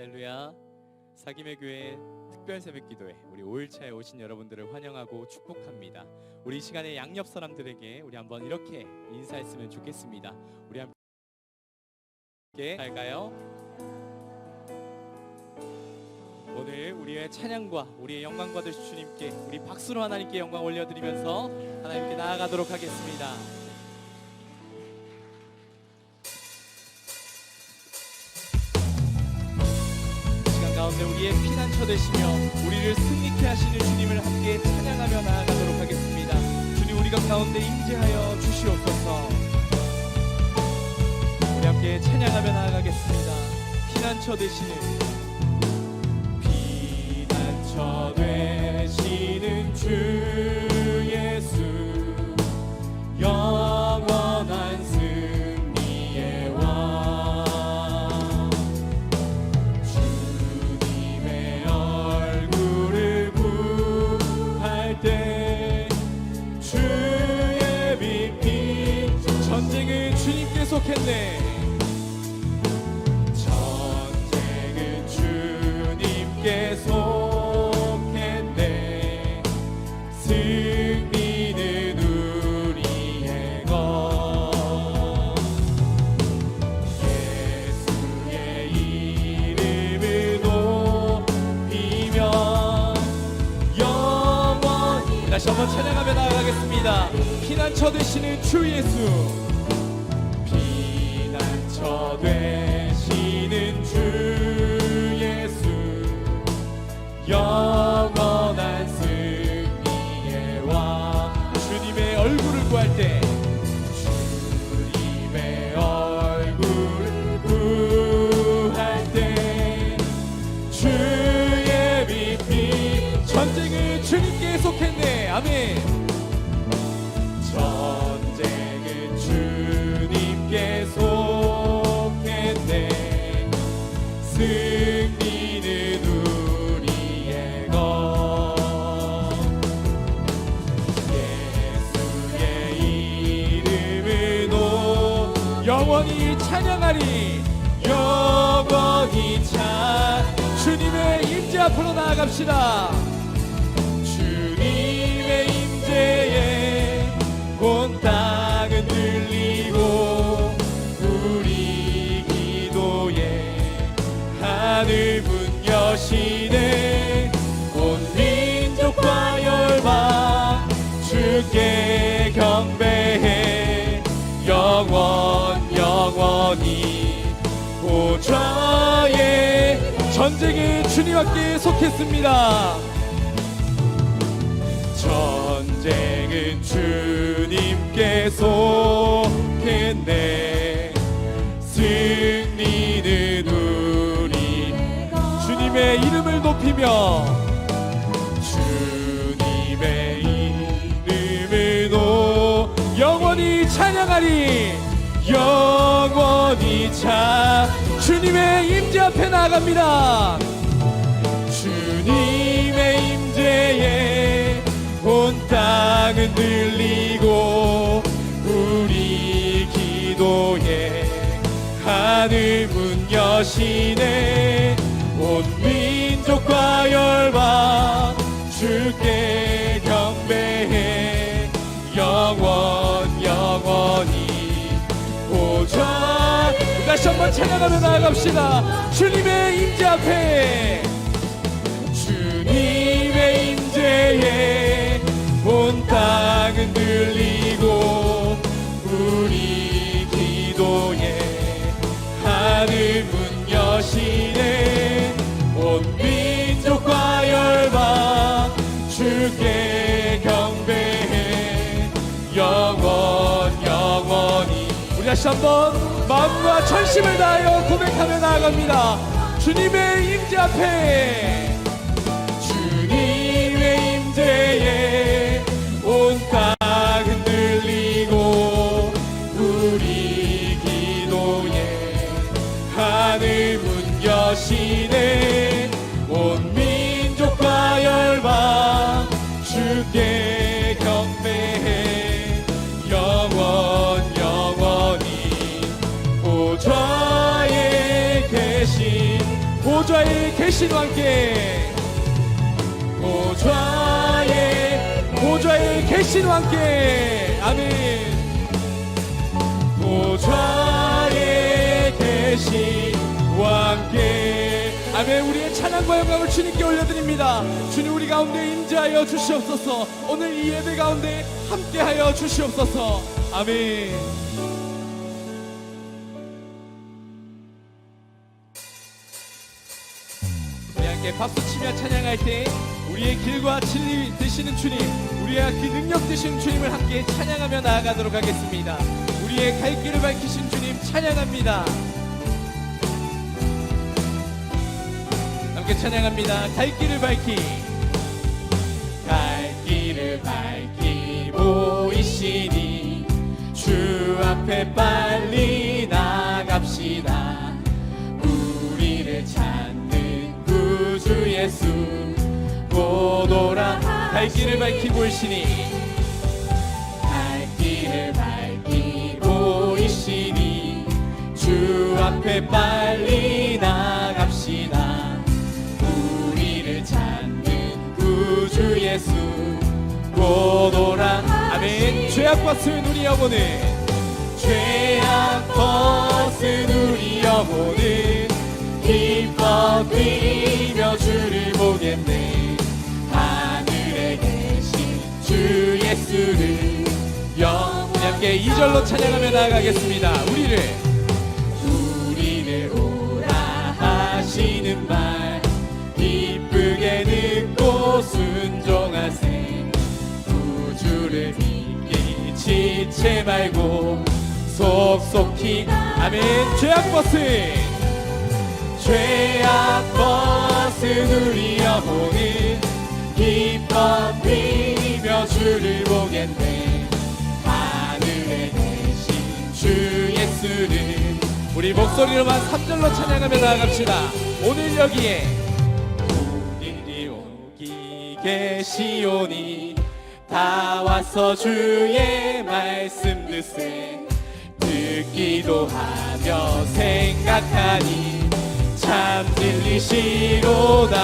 할렐루야. 사김의 교회 특별 새벽 기도회 우리 5일차에 오신 여러분들을 환영하고 축복합니다. 우리 이 시간에 양옆 사람들에게 우리 한번 이렇게 인사했으면 좋겠습니다. 우리 함께 할까요? 오늘 우리의 찬양과 우리의 영광 받으실 주님께 우리 박수로 하나님께 영광 올려드리면서 하나님께 나아가도록 하겠습니다. 가운데 우리의 피난처 되시며 우리를 승리케 하시는 주님을 함께 찬양하며 나아가도록 하겠습니다. 주님, 우리가 가운데 임재하여 주시옵소서. 우리 함께 찬양하며 나아가겠습니다. 피난처 되시는 주 예수, 영원한 승리의 왕, 주님의 얼굴을 구할 때 주의 빛, 전쟁은 주님께 속했네. 전쟁은 주님께 속했네. 승리는 우리의 것. 예수의 이름을 높이며 영원히. 다시 한번 찬양하며 나아가겠습니다. 피난처 되시는 주 예수, 피난처 되시는 주 예수, 영원한 승리의 왕, 주님의 얼굴을 구할 때 주님의 얼굴을 구할 때 주의 빛, 전쟁은 주님께 속했네. 아멘. 전쟁은 주님께 속했네. 승리는 우리의 것. 예수의 이름을 영원히 찬양하리. 영원히 주님의 임재 앞으로 나아갑시다. 주님의 임재에 온 땅은 들리고 우리 기도에 하늘 문 여시네. 온 민족과 열방 주께 경배해. 영원히 보좌에 전쟁은 주님 함께 속했습니다. 전쟁은 주님께 속했네. 승리는 우리 주님의 이름을 높이며 주님의 이름을 영원히 찬양하리. 영원히 주님의 임재 앞에 나아갑니다. 주님의 임재에 온 땅은 들리고 우리 기도에 하늘 문 여시네. 온 민족과 열방 주께 경배해. 영원히 보좌. 다시 한번 찬양하며 나아갑시다. 주님의 임재 앞에, 주님의 임재에 온 땅은 들리고 우리 기도에 하늘 문 여시네. 온 민족과 열방 주께 경배해. 영원히. 우리 다시 한번 마음과 전심을 다하여 고백하며 나아갑니다. 주님의 임재 앞에, 주님의 임재에 온 땅은 들리고 우리 기도에 하늘 문 여시네. 온 민족과 열방 주께 경배해. 영원히 보좌에 계신 보좌에 계신 왕께, 보좌에 계신 왕께. 아멘. 보좌에 계신 왕께. 아멘. 우리의 찬양과 영광을 주님께 올려드립니다. 주님, 우리 가운데 임재하여 주시옵소서. 오늘 이 예배 가운데 함께하여 주시옵소서. 아멘. 우리 함께 박수치며 찬양할 때 우리의 길과 진리 되시는 주님, 우리의 그 능력 되시는 주님을 함께 찬양하며 나아가도록 하겠습니다. 우리의 갈 길을 밝히신 주님 찬양합니다. 함께 찬양합니다. 갈 길을 밝히, 갈 길을 밝히 보이시니 주 앞에 빨리 나갑시다. 우리를 찾는 구주 예수 곧 오라. 갈 길을 밝히 보이시니, 갈 길을 밝히 보이시니 주 앞에 빨리 나갑시다. 우리를 찾는 구주 예수 곧 오라. 아멘. 죄악 벗은 우리 영혼은, 죄악 벗은 우리 영혼은 기뻐 뛰며 주를 보겠네. 하늘에 계신 주 예수를 영원히 함께 2절로 찬양하며 나아가겠습니다. 우리를 오라 하시는 말 기쁘게 듣고 순종하세. 구주를 믿기 지체 말고 속속히. 아멘. 죄악 벗은 우리 영혼은 기뻐 뛰며 주를 보겠네. 하늘에 계신 주 예수를. 우리 목소리로만 3절로 찬양하며 나아갑시다. 오늘 여기에 우리 여기 계시오니 다 와서 주의 말씀 듣세. 듣기도 하며 생각하니 참 진리시로다.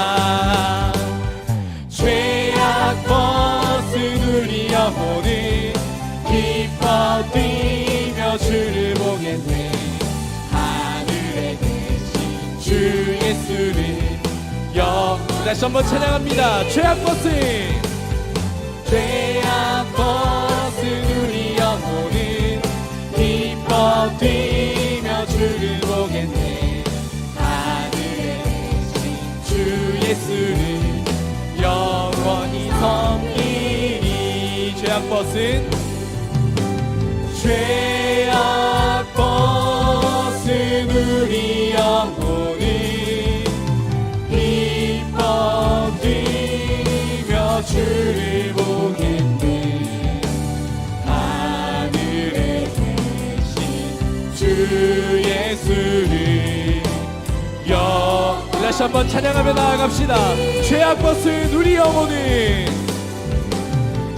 죄악 벗은 우리 영혼은 기뻐 뛰며 주를 보겠네. 하늘에 계신 주 예수를 다시 한번 찬양합니다. 죄악 벗은 우리 영혼은 기뻐 뛰며 주를 보겠네. 주 예수를 영원히 섬기리. 죄악 벗은 우리 영혼은 기뻐 뛰며 주를 보겠네. 하늘에 계신 주 예수를 다시 한번 찬양하며 나아갑시다. 죄악 벗은 우리 영혼은,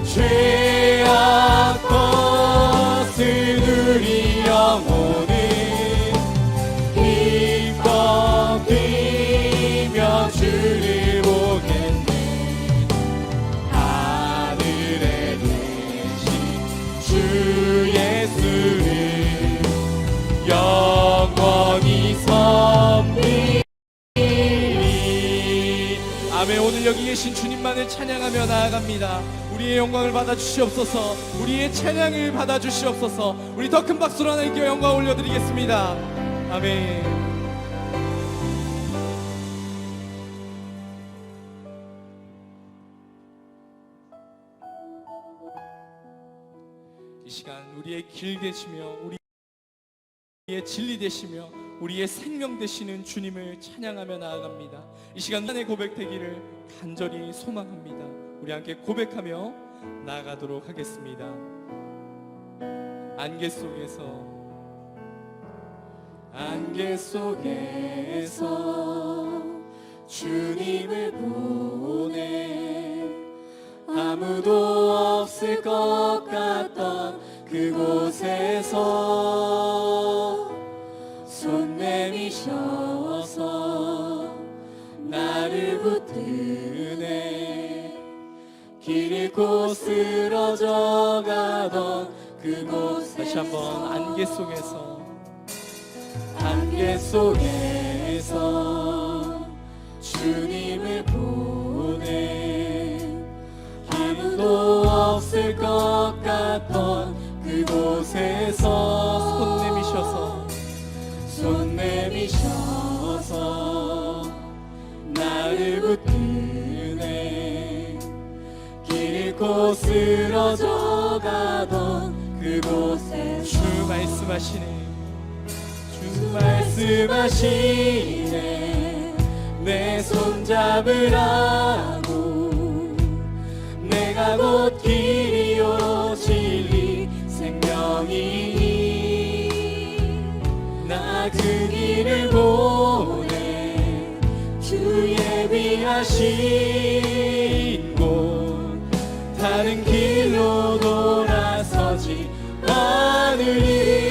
죄악 벗은 우리 영혼은 기뻐 뛰며 주를 보겠네. 하늘에 계신 주 예수를 영원히 섬기리. 아멘. 오늘 여기 계신 주님만을 찬양하며 나아갑니다. 우리의 영광을 받아 주시옵소서. 우리의 찬양을 받아 주시옵소서. 우리 더 큰 박수로 하나님께 영광 올려드리겠습니다. 아멘. 이 시간 우리의 길 되시며 우리의 진리 되시며 우리의 생명 되시는 주님을 찬양하며 나아갑니다. 이 시간 안에 고백되기를 간절히 소망합니다. 우리 함께 고백하며 나아가도록 하겠습니다. 안개 속에서 주님을 보내. 아무도 없을 것 같던 그곳에서 손 내미셔서 나를 붙드네. 길 잃고 쓰러져 가던 그곳 다시 한번 안개 속에서 주님을 보내. 아무도 없을 것 같던 그곳에서 손 내미셔서 나를 붙드네. 길 잃고 쓰러져 가던 그곳에 주 말씀하시네. 내 손 잡으라고. 내가 곧 길이요 진리 생명이니 나 그 길을 보내. 주 예비하신 곳 다른 길로 돌아서지 않으리.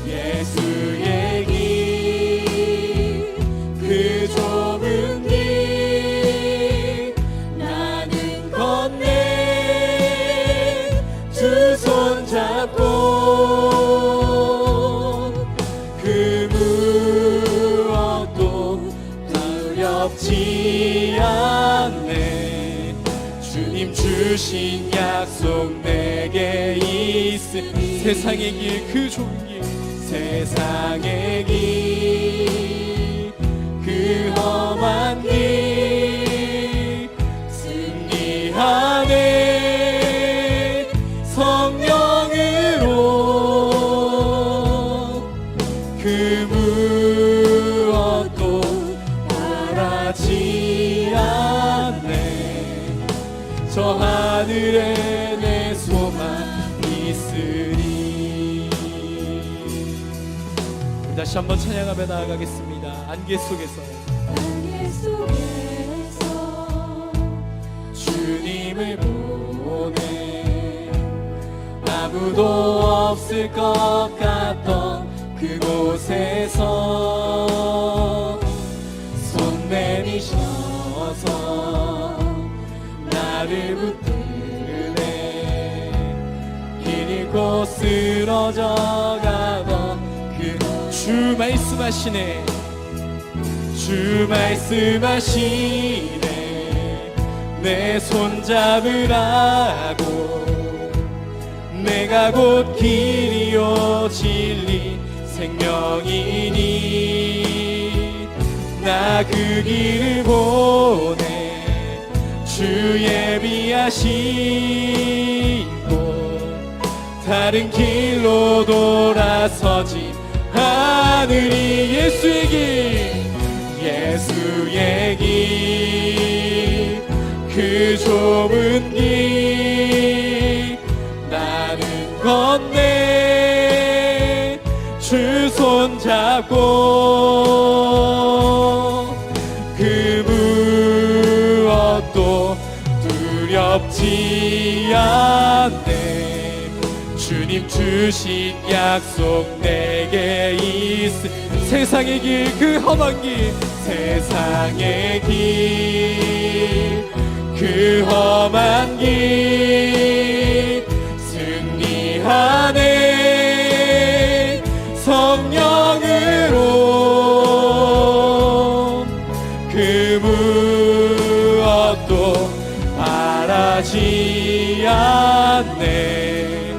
예수의 길 그 좁은 길 나는 건네. 주 손 잡고 그 무엇도 두렵지 않네. 주님 주신 약속 내게 있으니 세상의 길 그 좁은 길 세상의 길 그 험한 길 승리하네. 성령으로 그 무엇도 바라지 않네. 저 하늘에 내 소망 있으리. 다시 한번 찬양하며 나아가겠습니다. 안개 속에서 주님을 보내. 아무도 없을 것 같던 그곳에서 손 내미셔서 나를 붙드네. 길 잃고 쓰러져 가던 주 말씀하시네. 주 말씀하시네. 내 손 잡으라고. 내가 곧 길이요 진리 생명이니 나 그 길을 보내. 주 예비하신 곳 다른 길로 돌아서지 하늘이. 예수의 길 그 좁은 길 나는 건네. 주 손 잡고 그 무엇도 두렵지 않네. 주님 주신 약속 내게 있으. 세상의 길 그 험한 길 세상의 길 그 험한 길 승리하네. 성령으로 그 무엇도 바라지 않네.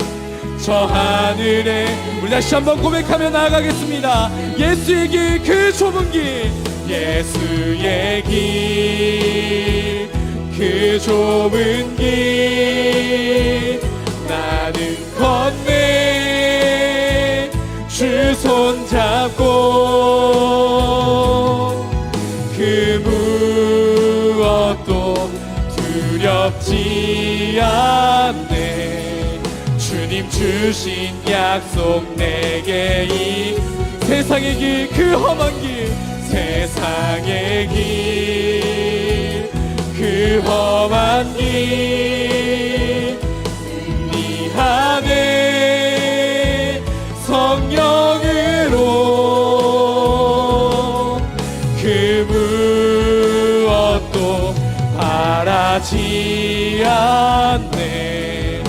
저 하늘에 우리 다시 한번 고백하며 나아가겠습니다. 예수의 길 그 좁은 길 예수의 길 그 좁은 길 나는 건네. 주 손 잡고 그 무엇도 두렵지 않네. 주님 주신 약속 내게 이 세상의 길 그 험한 길 세상의 길 그 험한 길 승리하네. 성령으로 그 찾네.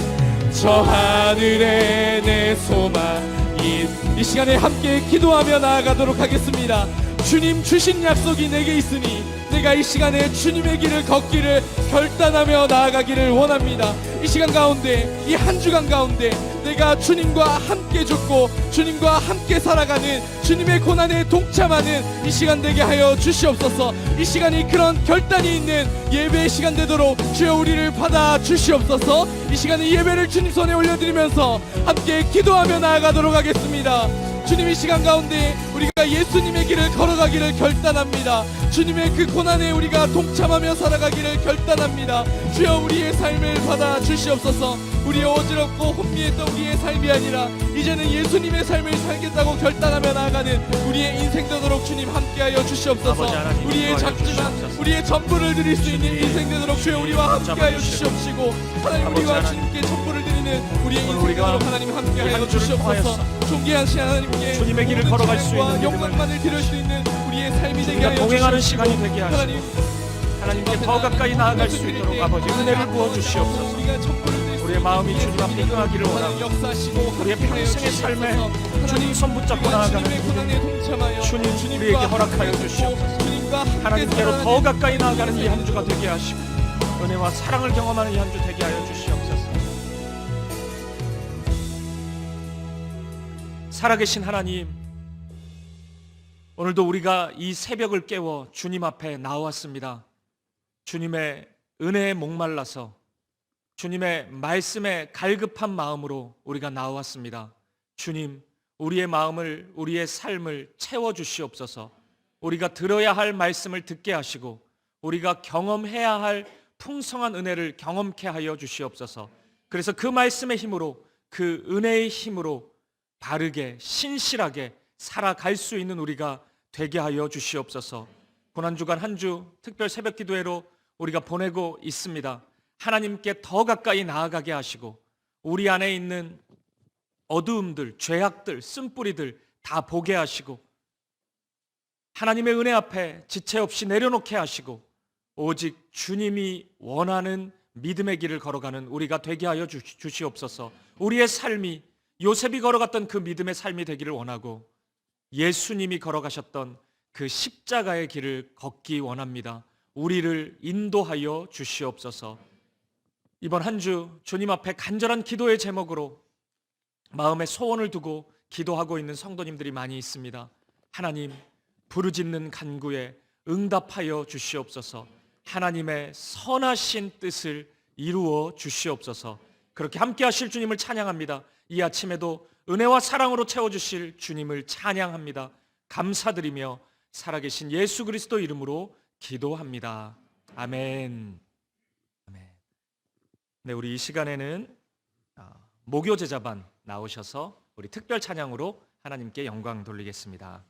저 하늘에 내 소망이. 이 시간에 함께 기도하며 나아가도록 하겠습니다. 주님 주신 약속이 내게 있으니 내가 이 시간에 주님의 길을 걷기를 결단하며 나아가기를 원합니다. 이 시간 가운데, 이 한 주간 가운데 내가 주님과 함께 죽고 주님과 함께 살아가는, 주님의 고난에 동참하는 이 시간 되게 하여 주시옵소서. 이 시간이 그런 결단이 있는 예배의 시간 되도록 주여 우리를 받아 주시옵소서. 이 시간에 예배를 주님 손에 올려드리면서 함께 기도하며 나아가도록 하겠습니다. 주님, 이 시간 가운데 우리가 예수님의 길을 걸어가기를 결단합니다. 주님의 그 고난에 우리가 동참하며 살아가기를 결단합니다. 주여 우리의 삶을 받아 주시옵소서. 우리의 어지럽고 혼미했던 우리의 삶이 아니라 이제는 예수님의 삶을 살겠다고 결단하며 나아가는 우리의 인생 되도록 주님 함께하여 주시옵소서. 우리의 작지만 우리의 전부를 드릴 수 있는 인생 되도록 주여 우리와 함께하여 주시옵시고, 하나님 우리와 주님께 전부를 드리는 우리의 인생 되도록 하나님 함께하여 주시옵소서. 존귀하신 하나님께 주님의 길을 걸어갈 수 있는 영광만을 드릴 수 있는 우리의 삶이 되게 하여 동행하는 주시옵시고, 시간이 되게 하시고 하나님께 더 가까이 나아갈 수 있도록 아버지 은혜를 부어 주시옵소서. 우리의 마음이 주님 앞에 흥하기를 원하고 우리의 평생의 삶에 주님 손 붙잡고 나아가는 주님 우리에게 허락하여 주시옵소서. 하나님께로 더 가까이 나아가는 이 한 주가 되게 하시고 은혜와 사랑을 경험하는 이 한 주 되게 하여 주시옵소서. 살아계신 하나님, 오늘도 우리가 이 새벽을 깨워 주님 앞에 나왔습니다. 주님의 은혜에 목말라서 주님의 말씀에 갈급한 마음으로 우리가 나왔습니다. 주님, 우리의 마음을, 우리의 삶을 채워주시옵소서. 우리가 들어야 할 말씀을 듣게 하시고 우리가 경험해야 할 풍성한 은혜를 경험케 하여 주시옵소서. 그래서 그 말씀의 힘으로, 그 은혜의 힘으로 바르게 신실하게 살아갈 수 있는 우리가 되게 하여 주시옵소서. 고난주간 한 주 특별 새벽 기도회로 우리가 보내고 있습니다. 하나님께 더 가까이 나아가게 하시고 우리 안에 있는 어두움들, 죄악들, 쓴뿌리들 다 보게 하시고 하나님의 은혜 앞에 지체 없이 내려놓게 하시고 오직 주님이 원하는 믿음의 길을 걸어가는 우리가 되게 하여 주시옵소서. 우리의 삶이 요셉이 걸어갔던 그 믿음의 삶이 되기를 원하고 예수님이 걸어가셨던 그 십자가의 길을 걷기 원합니다. 우리를 인도하여 주시옵소서. 이번 한 주 주님 앞에 간절한 기도의 제목으로 마음에 소원을 두고 기도하고 있는 성도님들이 많이 있습니다. 하나님, 부르짖는 간구에 응답하여 주시옵소서. 하나님의 선하신 뜻을 이루어 주시옵소서. 그렇게 함께 하실 주님을 찬양합니다. 이 아침에도 은혜와 사랑으로 채워주실 주님을 찬양합니다. 감사드리며 살아계신 예수 그리스도 이름으로 기도합니다. 아멘. 아멘. 네, 우리 이 시간에는 목요 제자반 나오셔서 우리 특별 찬양으로 하나님께 영광 돌리겠습니다.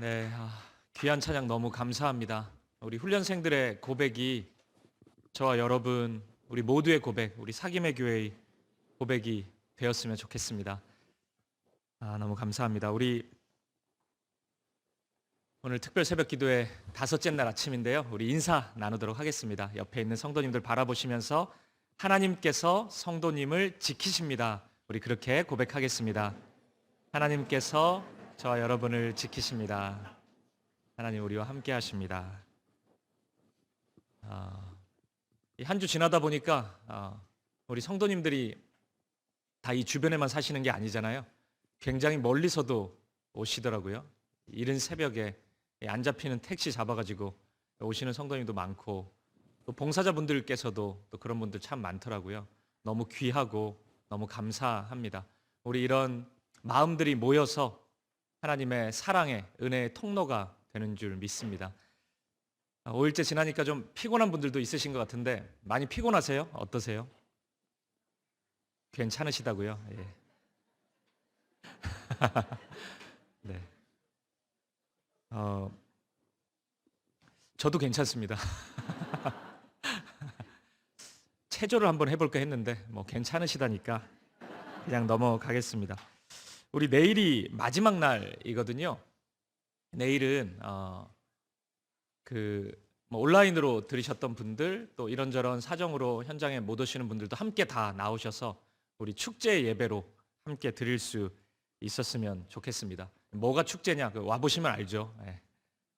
네, 귀한 찬양 너무 감사합니다. 우리 훈련생들의 고백이 저와 여러분, 우리 모두의 고백, 우리 사김의 교회의 고백이 되었으면 좋겠습니다. 너무 감사합니다. 우리 오늘 특별 새벽 기도의 다섯째 날 아침인데요. 우리 인사 나누도록 하겠습니다. 옆에 있는 성도님들 바라보시면서 하나님께서 성도님을 지키십니다. 우리 그렇게 고백하겠습니다. 하나님께서 저와 여러분을 지키십니다. 하나님 우리와 함께 하십니다. 이 한 주 지나다 보니까 우리 성도님들이 다 이 주변에만 사시는 게 아니잖아요. 굉장히 멀리서도 오시더라고요. 이른 새벽에 안 잡히는 택시 잡아가지고 오시는 성도님도 많고, 또 봉사자분들께서도 또 그런 분들 참 많더라고요. 너무 귀하고 너무 감사합니다. 우리 이런 마음들이 모여서 하나님의 사랑의 은혜의 통로가 되는 줄 믿습니다. 5일째 지나니까 좀 피곤한 분들도 있으신 것 같은데 많이 피곤하세요? 어떠세요? 괜찮으시다고요? 예. 네. 저도 괜찮습니다. 체조를 한번 해볼까 했는데 뭐 괜찮으시다니까 그냥 넘어가겠습니다. 우리 내일이 마지막 날이거든요. 내일은 뭐 온라인으로 들으셨던 분들, 또 이런저런 사정으로 현장에 못 오시는 분들도 함께 다 나오셔서 우리 축제 예배로 함께 드릴 수 있었으면 좋겠습니다. 뭐가 축제냐? 와 보시면 알죠. 예.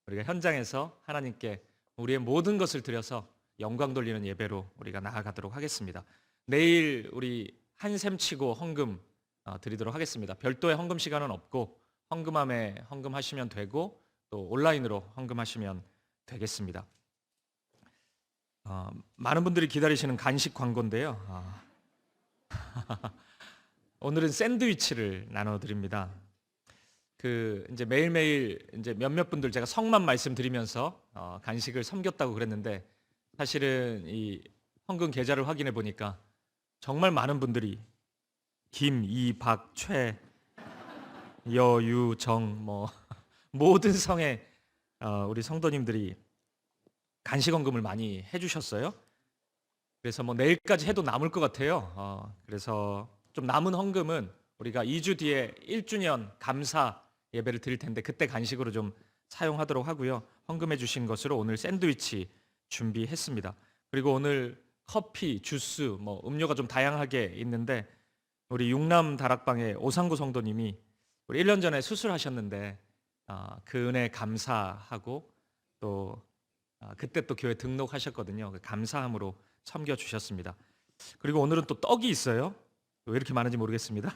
우리가 현장에서 하나님께 우리의 모든 것을 드려서 영광 돌리는 예배로 우리가 나아가도록 하겠습니다. 내일 우리 한샘 치고 헌금 드리도록 하겠습니다. 별도의 헌금 시간은 없고 헌금함에 헌금하시면 되고 또 온라인으로 헌금하시면 되겠습니다. 많은 분들이 기다리시는 간식 광고인데요. 오늘은 샌드위치를 나눠드립니다. 이제 매일매일 이제 몇몇 분들 제가 성만 말씀드리면서 간식을 섬겼다고 그랬는데, 사실은 이 헌금 계좌를 확인해 보니까 정말 많은 분들이 김, 이, 박, 최, 여, 유, 정 뭐 모든 성에 우리 성도님들이 간식 헌금을 많이 해주셨어요. 그래서 뭐 내일까지 해도 남을 것 같아요. 그래서 좀 남은 헌금은 우리가 2주 뒤에 1주년 감사 예배를 드릴 텐데 그때 간식으로 좀 사용하도록 하고요. 헌금해 주신 것으로 오늘 샌드위치 준비했습니다. 그리고 오늘 커피, 주스, 뭐 음료가 좀 다양하게 있는데, 우리 육남 다락방의 오상구 성도님이 우리 1년 전에 수술하셨는데 그 은혜 감사하고 또 그때 또 교회 등록하셨거든요. 그 감사함으로 섬겨 주셨습니다. 그리고 오늘은 또 떡이 있어요. 왜 이렇게 많은지 모르겠습니다.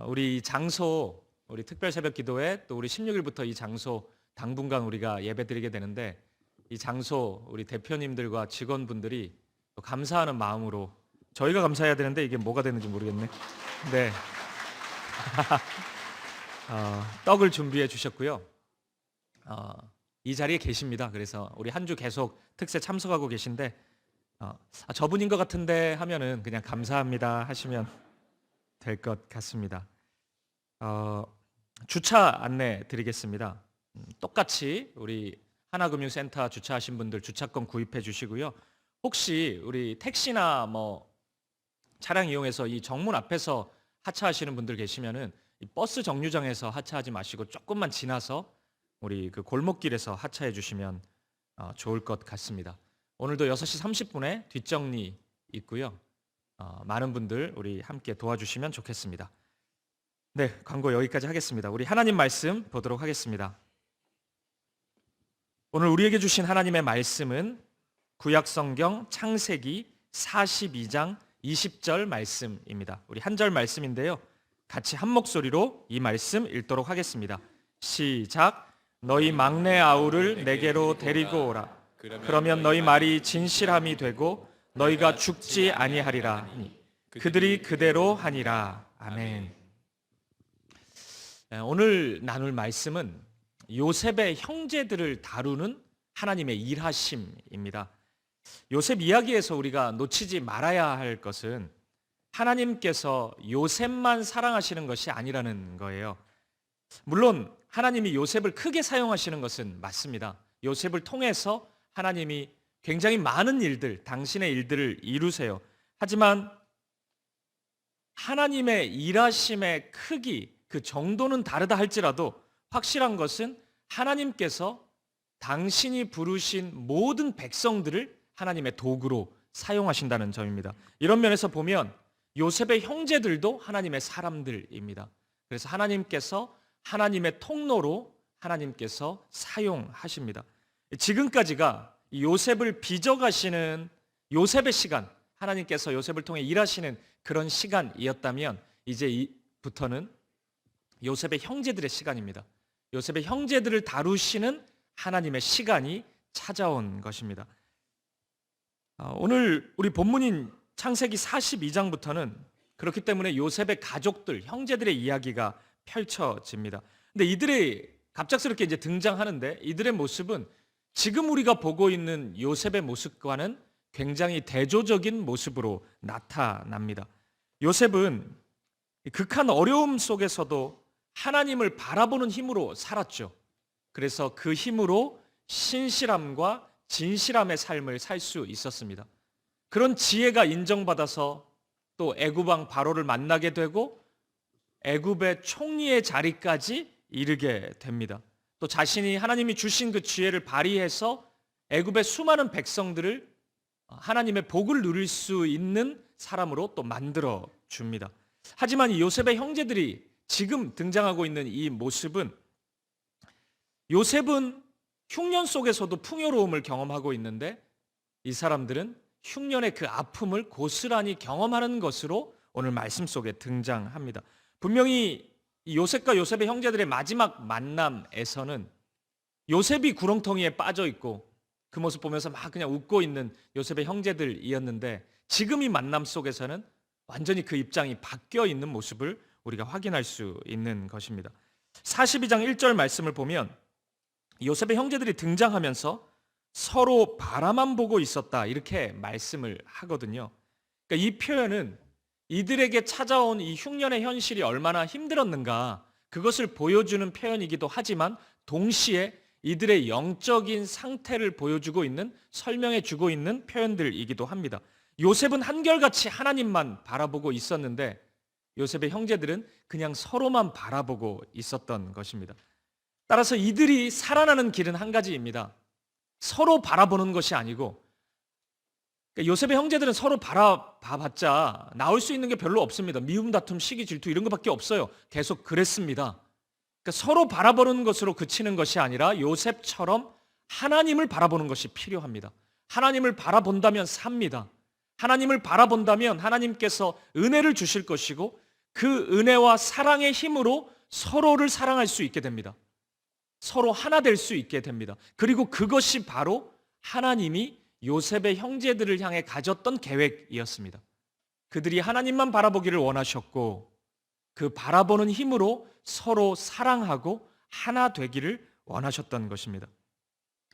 우리 장소, 우리 특별 새벽 기도회, 또 우리 16일부터 이 장소 당분간 우리가 예배드리게 되는데, 이 장소 우리 대표님들과 직원분들이 또 감사하는 마음으로, 저희가 감사해야 되는데 이게 뭐가 되는지 모르겠네. 네. 떡을 준비해 주셨고요. 이 자리에 계십니다. 그래서 우리 한 주 계속 특세 참석하고 계신데 저분인 것 같은데 하면은 그냥 감사합니다 하시면 될 것 같습니다. 주차 안내 드리겠습니다. 똑같이 우리 하나금융센터 주차하신 분들 주차권 구입해 주시고요. 혹시 우리 택시나 뭐 차량 이용해서 이 정문 앞에서 하차하시는 분들 계시면은 이 버스 정류장에서 하차하지 마시고 조금만 지나서 우리 그 골목길에서 하차해 주시면 좋을 것 같습니다. 오늘도 6시 30분에 뒷정리 있고요. 많은 분들 우리 함께 도와주시면 좋겠습니다. 네, 광고 여기까지 하겠습니다. 우리 하나님 말씀 보도록 하겠습니다. 오늘 우리에게 주신 하나님의 말씀은 구약성경 창세기 42장 20절 말씀입니다. 우리 한 절 말씀인데요. 같이 한 목소리로 이 말씀 읽도록 하겠습니다. 시작. 너희 막내 아우를 내게로 데리고 오라. 그러면 너희 말이 진실함이 되고 너희가 죽지 아니하리라. 그들이 그대로 하니라. 아멘. 오늘 나눌 말씀은 요셉의 형제들을 다루는 하나님의 일하심입니다. 요셉 이야기에서 우리가 놓치지 말아야 할 것은 하나님께서 요셉만 사랑하시는 것이 아니라는 거예요. 물론 하나님이 요셉을 크게 사용하시는 것은 맞습니다. 요셉을 통해서 하나님이 굉장히 많은 일들, 당신의 일들을 이루세요. 하지만 하나님의 일하심의 크기, 그 정도는 다르다 할지라도 확실한 것은 하나님께서 당신이 부르신 모든 백성들을 하나님의 도구로 사용하신다는 점입니다. 이런 면에서 보면 요셉의 형제들도 하나님의 사람들입니다. 그래서 하나님께서 하나님의 통로로 하나님께서 사용하십니다. 지금까지가 요셉을 빚어가시는 요셉의 시간, 하나님께서 요셉을 통해 일하시는 그런 시간이었다면 이제부터는 요셉의 형제들의 시간입니다. 요셉의 형제들을 다루시는 하나님의 시간이 찾아온 것입니다. 오늘 우리 본문인 창세기 42장부터는 그렇기 때문에 요셉의 가족들, 형제들의 이야기가 펼쳐집니다. 근데 이들이 갑작스럽게 이제 등장하는데 이들의 모습은 지금 우리가 보고 있는 요셉의 모습과는 굉장히 대조적인 모습으로 나타납니다. 요셉은 극한 어려움 속에서도 하나님을 바라보는 힘으로 살았죠. 그래서 그 힘으로 신실함과 진실함의 삶을 살 수 있었습니다. 그런 지혜가 인정받아서 또 애굽 왕 바로를 만나게 되고 애굽의 총리의 자리까지 이르게 됩니다. 또 자신이 하나님이 주신 그 지혜를 발휘해서 애굽의 수많은 백성들을 하나님의 복을 누릴 수 있는 사람으로 또 만들어 줍니다. 하지만 이 요셉의 형제들이 지금 등장하고 있는 이 모습은 요셉은 흉년 속에서도 풍요로움을 경험하고 있는데 이 사람들은 흉년의 그 아픔을 고스란히 경험하는 것으로 오늘 말씀 속에 등장합니다. 분명히 이 요셉과 요셉의 형제들의 마지막 만남에서는 요셉이 구렁텅이에 빠져 있고 그 모습 보면서 막 그냥 웃고 있는 요셉의 형제들이었는데 지금 이 만남 속에서는 완전히 그 입장이 바뀌어 있는 모습을 우리가 확인할 수 있는 것입니다. 42장 1절 말씀을 보면 요셉의 형제들이 등장하면서 서로 바라만 보고 있었다 이렇게 말씀을 하거든요. 그러니까 이 표현은 이들에게 찾아온 이 흉년의 현실이 얼마나 힘들었는가 그것을 보여주는 표현이기도 하지만 동시에 이들의 영적인 상태를 보여주고 있는 설명해주고 있는 표현들이기도 합니다. 요셉은 한결같이 하나님만 바라보고 있었는데 요셉의 형제들은 그냥 서로만 바라보고 있었던 것입니다. 따라서 이들이 살아나는 길은 한 가지입니다. 서로 바라보는 것이 아니고 그러니까 요셉의 형제들은 서로 바라봐봤자 나올 수 있는 게 별로 없습니다. 미움, 다툼, 시기, 질투 이런 것밖에 없어요. 계속 그랬습니다. 그러니까 서로 바라보는 것으로 그치는 것이 아니라 요셉처럼 하나님을 바라보는 것이 필요합니다. 하나님을 바라본다면 삽니다. 하나님을 바라본다면 하나님께서 은혜를 주실 것이고 그 은혜와 사랑의 힘으로 서로를 사랑할 수 있게 됩니다. 서로 하나 될 수 있게 됩니다. 그리고 그것이 바로 하나님이 요셉의 형제들을 향해 가졌던 계획이었습니다. 그들이 하나님만 바라보기를 원하셨고 그 바라보는 힘으로 서로 사랑하고 하나 되기를 원하셨던 것입니다.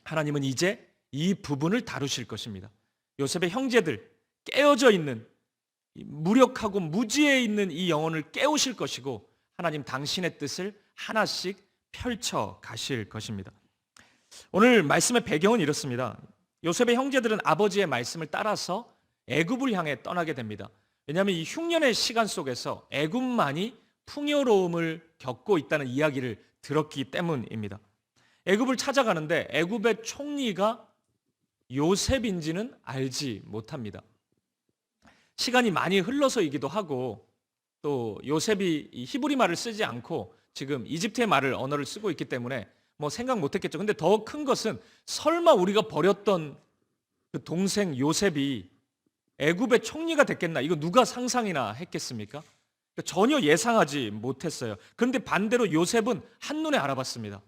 하나님은 이제 이 부분을 다루실 것입니다. 요셉의 형제들 깨어져 있는 무력하고 무지에 있는 이 영혼을 깨우실 것이고 하나님 당신의 뜻을 하나씩 펼쳐 가실 것입니다. 오늘 말씀의 배경은 이렇습니다. 요셉의 형제들은 아버지의 말씀을 따라서 애굽을 향해 떠나게 됩니다. 왜냐하면 이 흉년의 시간 속에서 애굽만이 풍요로움을 겪고 있다는 이야기를 들었기 때문입니다. 애굽을 찾아가는데 애굽의 총리가 요셉인지는 알지 못합니다. 시간이 많이 흘러서이기도 하고 또 요셉이 히브리 말을 쓰지 않고 지금 이집트의 언어를 쓰고 있기 때문에 뭐 생각 못했겠죠. 근데 더 큰 것은 설마 우리가 버렸던 그 동생 요셉이 애굽의 총리가 됐겠나? 이거 누가 상상이나 했겠습니까? 전혀 예상하지 못했어요. 그런데 반대로 요셉은 한눈에 알아봤습니다.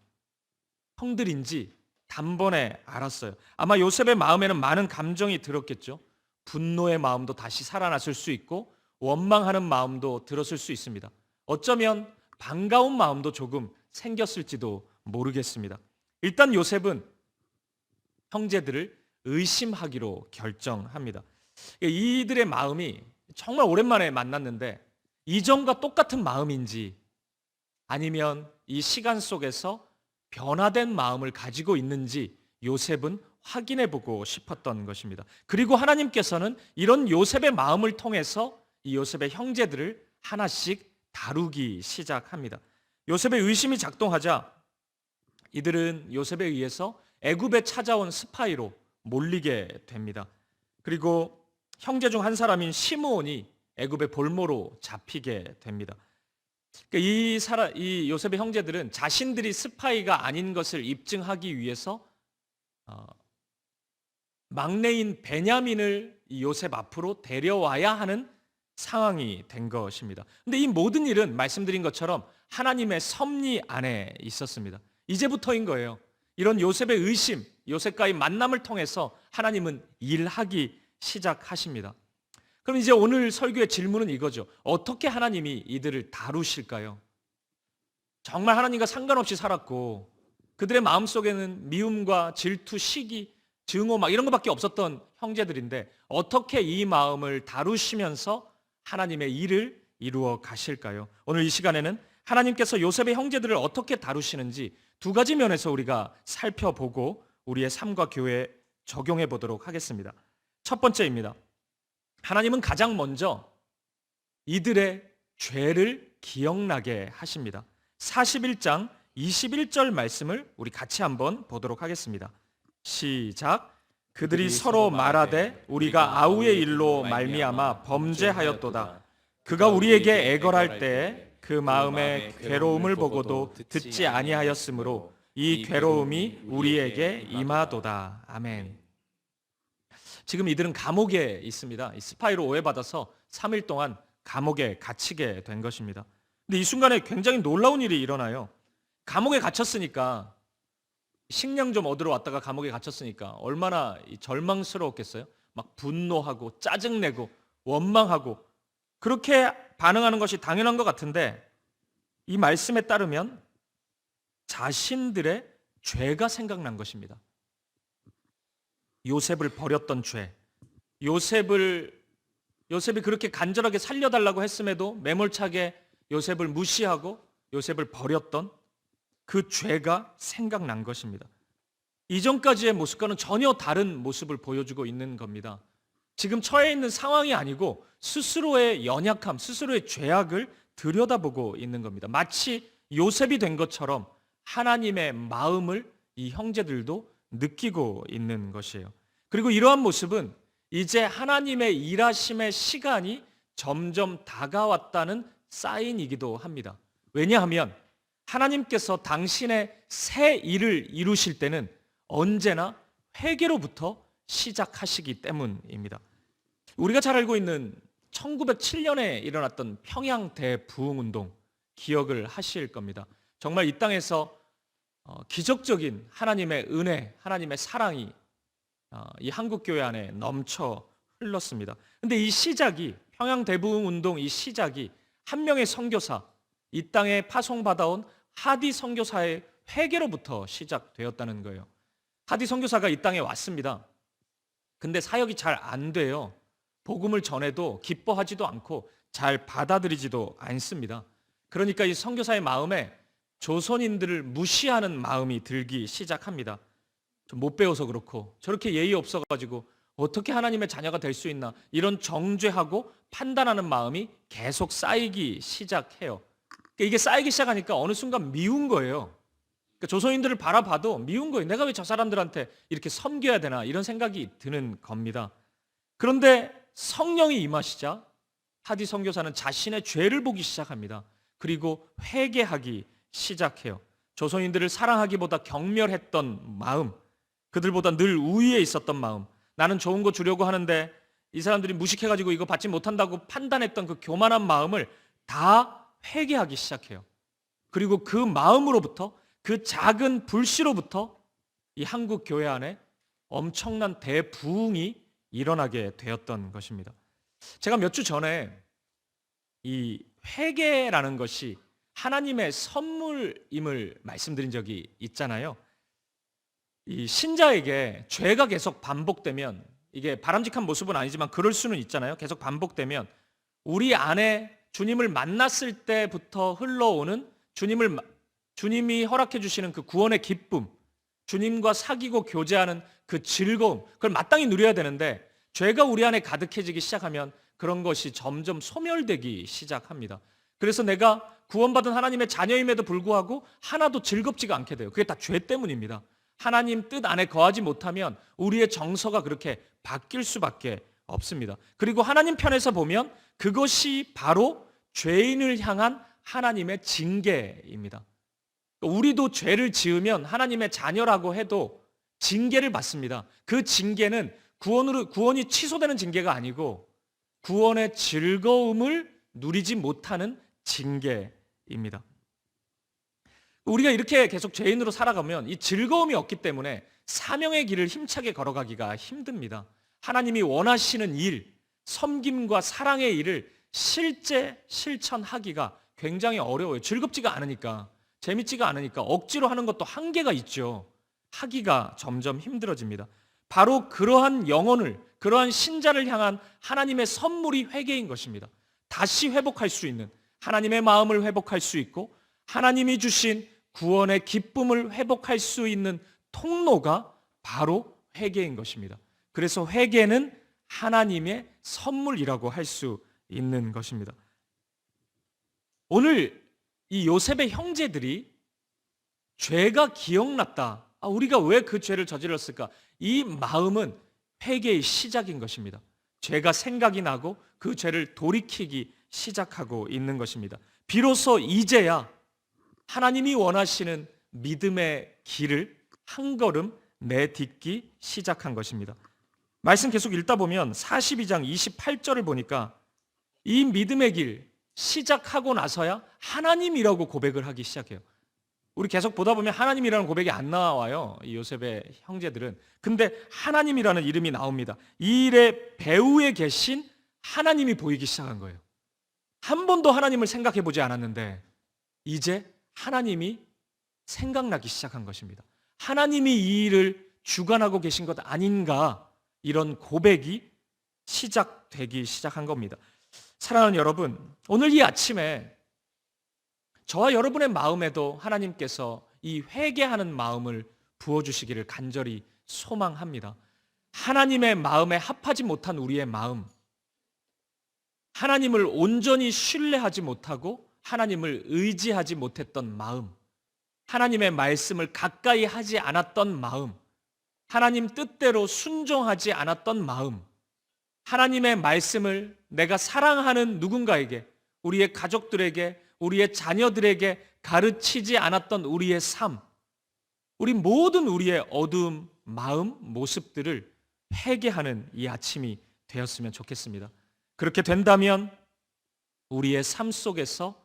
형들인지 단번에 알았어요. 아마 요셉의 마음에는 많은 감정이 들었겠죠. 분노의 마음도 다시 살아났을 수 있고 원망하는 마음도 들었을 수 있습니다. 어쩌면 반가운 마음도 조금 생겼을지도 모르겠습니다. 일단 요셉은 형제들을 의심하기로 결정합니다. 이들의 마음이 정말 오랜만에 만났는데 이전과 똑같은 마음인지 아니면 이 시간 속에서 변화된 마음을 가지고 있는지 요셉은 확인해 보고 싶었던 것입니다. 그리고 하나님께서는 이런 요셉의 마음을 통해서 이 요셉의 형제들을 하나씩 다루기 시작합니다. 요셉의 의심이 작동하자 이들은 요셉에 의해서 애굽에 찾아온 스파이로 몰리게 됩니다. 그리고 형제 중 한 사람인 시므온이 애굽의 볼모로 잡히게 됩니다. 이 요셉의 형제들은 자신들이 스파이가 아닌 것을 입증하기 위해서 막내인 베냐민을 이 요셉 앞으로 데려와야 하는 상황이 된 것입니다. 근데 이 모든 일은 말씀드린 것처럼 하나님의 섭리 안에 있었습니다. 이제부터인 거예요. 이런 요셉의 의심, 요셉과의 만남을 통해서 하나님은 일하기 시작하십니다. 그럼 이제 오늘 설교의 질문은 이거죠. 어떻게 하나님이 이들을 다루실까요? 정말 하나님과 상관없이 살았고 그들의 마음속에는 미움과 질투, 시기, 증오 막 이런 것밖에 없었던 형제들인데 어떻게 이 마음을 다루시면서 하나님의 일을 이루어 가실까요? 오늘 이 시간에는 하나님께서 요셉의 형제들을 어떻게 다루시는지 두 가지 면에서 우리가 살펴보고 우리의 삶과 교회에 적용해 보도록 하겠습니다. 첫 번째입니다. 하나님은 가장 먼저 이들의 죄를 기억나게 하십니다. 41장 21절 말씀을 우리 같이 한번 보도록 하겠습니다. 시작. 그들이 서로 말하되 우리가 아우의 일로 말미암아 범죄하였도다. 그가 우리에게 애걸할 때에 그 마음의 괴로움을 보고도 듣지 아니하였으므로 이 괴로움이 우리에게 임하도다. 아멘. 지금 이들은 감옥에 있습니다. 스파이로 오해받아서 3일 동안 감옥에 갇히게 된 것입니다. 근데 이 순간에 굉장히 놀라운 일이 일어나요. 감옥에 갇혔으니까 식량 좀 얻으러 왔다가 감옥에 갇혔으니까 얼마나 절망스러웠겠어요? 막 분노하고 짜증내고 원망하고 그렇게 반응하는 것이 당연한 것 같은데 이 말씀에 따르면 자신들의 죄가 생각난 것입니다. 요셉을 버렸던 죄, 요셉이 그렇게 간절하게 살려달라고 했음에도 매몰차게 요셉을 무시하고 요셉을 버렸던 그 죄가 생각난 것입니다. 이전까지의 모습과는 전혀 다른 모습을 보여주고 있는 겁니다. 지금 처해 있는 상황이 아니고 스스로의 연약함, 스스로의 죄악을 들여다보고 있는 겁니다. 마치 요셉이 된 것처럼 하나님의 마음을 이 형제들도 느끼고 있는 것이에요. 그리고 이러한 모습은 이제 하나님의 일하심의 시간이 점점 다가왔다는 사인이기도 합니다. 왜냐하면 하나님께서 당신의 새 일을 이루실 때는 언제나 회개로부터 시작하시기 때문입니다. 우리가 잘 알고 있는 1907년에 일어났던 평양 대부흥운동 기억을 하실 겁니다. 정말 이 땅에서 기적적인 하나님의 은혜, 하나님의 사랑이 이 한국교회 안에 넘쳐 흘렀습니다. 근데 이 시작이 평양 대부흥운동 이 시작이 한 명의 선교사, 이 땅에 파송받아온 하디 선교사의 회개로부터 시작되었다는 거예요. 하디 선교사가 이 땅에 왔습니다. 근데 사역이 잘 안 돼요. 복음을 전해도 기뻐하지도 않고 잘 받아들이지도 않습니다. 그러니까 이 선교사의 마음에 조선인들을 무시하는 마음이 들기 시작합니다. 좀 못 배워서 그렇고 저렇게 예의 없어가지고 어떻게 하나님의 자녀가 될 수 있나 이런 정죄하고 판단하는 마음이 계속 쌓이기 시작해요. 이게 쌓이기 시작하니까 어느 순간 미운 거예요. 그러니까 조선인들을 바라봐도 미운 거예요. 내가 왜 저 사람들한테 이렇게 섬겨야 되나 이런 생각이 드는 겁니다. 그런데 성령이 임하시자 하디 선교사는 자신의 죄를 보기 시작합니다. 그리고 회개하기 시작해요. 조선인들을 사랑하기보다 경멸했던 마음, 그들보다 늘 우위에 있었던 마음, 나는 좋은 거 주려고 하는데 이 사람들이 무식해가지고 이거 받지 못한다고 판단했던 그 교만한 마음을 다 회개하기 시작해요. 그리고 그 마음으로부터 그 작은 불씨로부터 이 한국 교회 안에 엄청난 대부흥이 일어나게 되었던 것입니다. 제가 몇 주 전에 이 회개라는 것이 하나님의 선물임을 말씀드린 적이 있잖아요. 이 신자에게 죄가 계속 반복되면 이게 바람직한 모습은 아니지만 그럴 수는 있잖아요. 계속 반복되면 우리 안에 주님을 만났을 때부터 흘러오는 주님을 주님이 허락해 주시는 그 구원의 기쁨, 주님과 사귀고 교제하는 그 즐거움, 그걸 마땅히 누려야 되는데 죄가 우리 안에 가득해지기 시작하면 그런 것이 점점 소멸되기 시작합니다. 그래서 내가 구원받은 하나님의 자녀임에도 불구하고 하나도 즐겁지가 않게 돼요. 그게 다 죄 때문입니다. 하나님 뜻 안에 거하지 못하면 우리의 정서가 그렇게 바뀔 수밖에 없습니다. 그리고 하나님 편에서 보면 그것이 바로 죄인을 향한 하나님의 징계입니다. 우리도 죄를 지으면 하나님의 자녀라고 해도 징계를 받습니다. 그 징계는 구원이 취소되는 징계가 아니고 구원의 즐거움을 누리지 못하는 징계입니다. 우리가 이렇게 계속 죄인으로 살아가면 이 즐거움이 없기 때문에 사명의 길을 힘차게 걸어가기가 힘듭니다. 하나님이 원하시는 일, 섬김과 사랑의 일을 실제 실천하기가 굉장히 어려워요. 즐겁지가 않으니까, 재밌지가 않으니까 억지로 하는 것도 한계가 있죠. 하기가 점점 힘들어집니다. 바로 그러한 영혼을, 그러한 신자를 향한 하나님의 선물이 회개인 것입니다. 다시 회복할 수 있는, 하나님의 마음을 회복할 수 있고 하나님이 주신 구원의 기쁨을 회복할 수 있는 통로가 바로 회개인 것입니다. 그래서 회개는 하나님의 선물이라고 할 수 있는 것입니다. 오늘 이 요셉의 형제들이 죄가 기억났다. 우리가 왜 그 죄를 저질렀을까? 이 마음은 회개의 시작인 것입니다. 죄가 생각이 나고 그 죄를 돌이키기 시작하고 있는 것입니다. 비로소 이제야 하나님이 원하시는 믿음의 길을 한 걸음 내딛기 시작한 것입니다. 말씀 계속 읽다 보면 42장 28절을 보니까 이 믿음의 길 시작하고 나서야 하나님이라고 고백을 하기 시작해요. 우리 계속 보다 보면 하나님이라는 고백이 안 나와요. 이 요셉의 형제들은. 근데 하나님이라는 이름이 나옵니다. 이 일의 배후에 계신 하나님이 보이기 시작한 거예요. 한 번도 하나님을 생각해 보지 않았는데 이제 하나님이 생각나기 시작한 것입니다. 하나님이 이 일을 주관하고 계신 것 아닌가, 이런 고백이 시작되기 시작한 겁니다. 사랑하는 여러분, 오늘 이 아침에 저와 여러분의 마음에도 하나님께서 이 회개하는 마음을 부어주시기를 간절히 소망합니다. 하나님의 마음에 합하지 못한 우리의 마음, 하나님을 온전히 신뢰하지 못하고 하나님을 의지하지 못했던 마음, 하나님의 말씀을 가까이 하지 않았던 마음, 하나님 뜻대로 순종하지 않았던 마음, 하나님의 말씀을 내가 사랑하는 누군가에게, 우리의 가족들에게, 우리의 자녀들에게 가르치지 않았던 우리의 삶, 우리 모든 우리의 어두운 마음, 모습들을 회개하는 이 아침이 되었으면 좋겠습니다. 그렇게 된다면 우리의 삶 속에서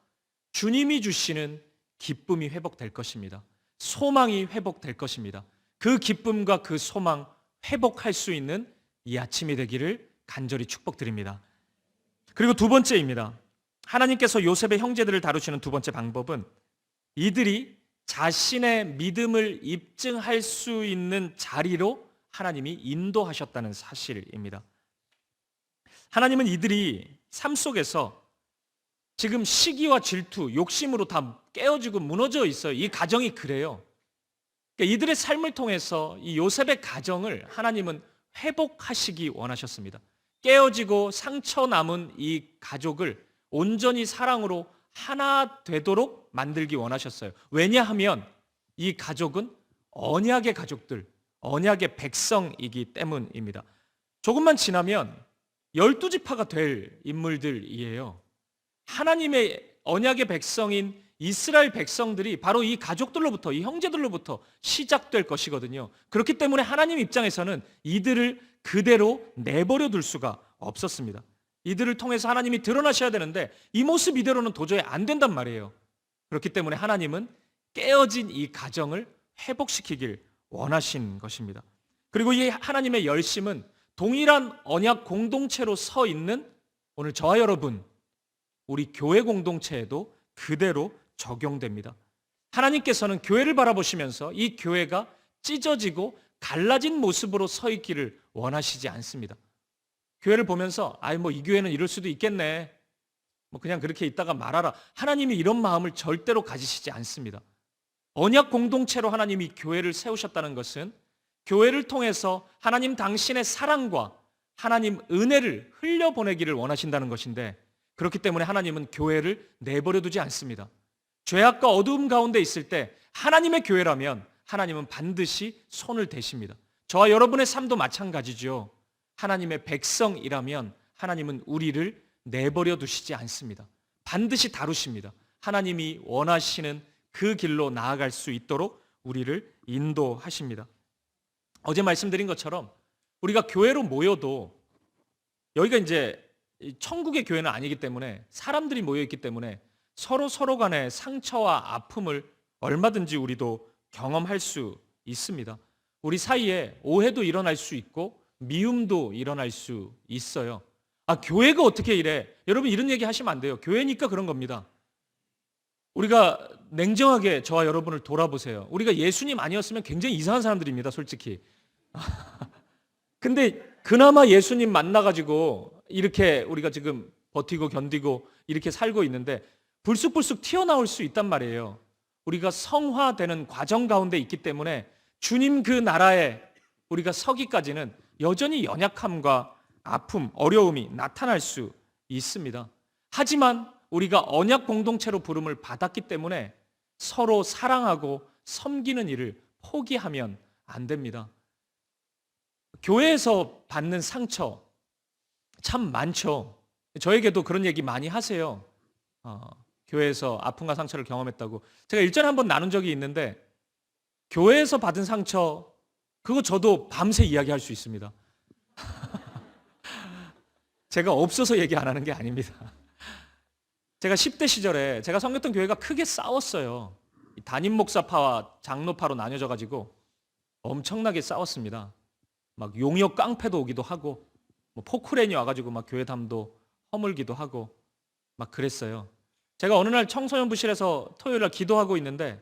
주님이 주시는 기쁨이 회복될 것입니다. 소망이 회복될 것입니다. 그 기쁨과 그 소망 회복할 수 있는 이 아침이 되기를 간절히 축복드립니다. 그리고 두 번째입니다. 하나님께서 요셉의 형제들을 다루시는 두 번째 방법은 이들이 자신의 믿음을 입증할 수 있는 자리로 하나님이 인도하셨다는 사실입니다. 하나님은 이들이 삶 속에서 지금 시기와 질투, 욕심으로 다 깨어지고 무너져 있어요. 이 가정이 그래요. 그러니까 이들의 삶을 통해서 이 요셉의 가정을 하나님은 회복하시기 원하셨습니다. 깨어지고 상처 남은 이 가족을 온전히 사랑으로 하나 되도록 만들기 원하셨어요. 왜냐하면 이 가족은 언약의 가족들, 언약의 백성이기 때문입니다. 조금만 지나면 12지파가 될 인물들이에요. 하나님의 언약의 백성인 이스라엘 백성들이 바로 이 가족들로부터, 이 형제들로부터 시작될 것이거든요. 그렇기 때문에 하나님 입장에서는 이들을 그대로 내버려 둘 수가 없었습니다. 이들을 통해서 하나님이 드러나셔야 되는데 이 모습 이대로는 도저히 안 된단 말이에요. 그렇기 때문에 하나님은 깨어진 이 가정을 회복시키길 원하신 것입니다. 그리고 이 하나님의 열심은 동일한 언약 공동체로 서 있는 오늘 저와 여러분, 우리 교회 공동체에도 그대로 적용됩니다. 하나님께서는 교회를 바라보시면서 이 교회가 찢어지고 갈라진 모습으로 서 있기를 원하시지 않습니다. 교회를 보면서 이 교회는 이럴 수도 있겠네, 그냥 그렇게 있다가 말아라, 하나님이 이런 마음을 절대로 가지시지 않습니다. 언약 공동체로 하나님이 교회를 세우셨다는 것은 교회를 통해서 하나님 당신의 사랑과 하나님 은혜를 흘려보내기를 원하신다는 것인데, 그렇기 때문에 하나님은 교회를 내버려 두지 않습니다. 죄악과 어두움 가운데 있을 때 하나님의 교회라면 하나님은 반드시 손을 대십니다. 저와 여러분의 삶도 마찬가지죠. 하나님의 백성이라면 하나님은 우리를 내버려 두시지 않습니다. 반드시 다루십니다. 하나님이 원하시는 그 길로 나아갈 수 있도록 우리를 인도하십니다. 어제 말씀드린 것처럼 우리가 교회로 모여도 여기가 이제 천국의 교회는 아니기 때문에 사람들이 모여 있기 때문에 서로 간의 상처와 아픔을 얼마든지 우리도 경험할 수 있습니다. 우리 사이에 오해도 일어날 수 있고 미움도 일어날 수 있어요. 교회가 어떻게 이래? 여러분 이런 얘기 하시면 안 돼요. 교회니까 그런 겁니다. 우리가 냉정하게 저와 여러분을 돌아보세요. 우리가 예수님 아니었으면 굉장히 이상한 사람들입니다, 솔직히. 근데 그나마 예수님 만나가지고 이렇게 우리가 지금 버티고 견디고 이렇게 살고 있는데 불쑥불쑥 튀어나올 수 있단 말이에요. 우리가 성화되는 과정 가운데 있기 때문에 주님 그 나라에 우리가 서기까지는 여전히 연약함과 아픔, 어려움이 나타날 수 있습니다. 하지만 우리가 언약 공동체로 부름을 받았기 때문에 서로 사랑하고 섬기는 일을 포기하면 안 됩니다. 교회에서 받는 상처 참 많죠. 저에게도 그런 얘기 많이 하세요. 교회에서 아픔과 상처를 경험했다고. 제가 일전에 한번 나눈 적이 있는데 교회에서 받은 상처 그거 저도 밤새 이야기할 수 있습니다. 제가 없어서 얘기 안 하는 게 아닙니다. 제가 10대 시절에 제가 섬겼던 교회가 크게 싸웠어요. 담임 목사파와 장로파로 나뉘어져 가지고 엄청나게 싸웠습니다. 막 용역 깡패도 오기도 하고 포크레인이 와가지고 막 교회 담도 허물기도 하고 막 그랬어요. 제가 어느 날 청소년부실에서 토요일 날 기도하고 있는데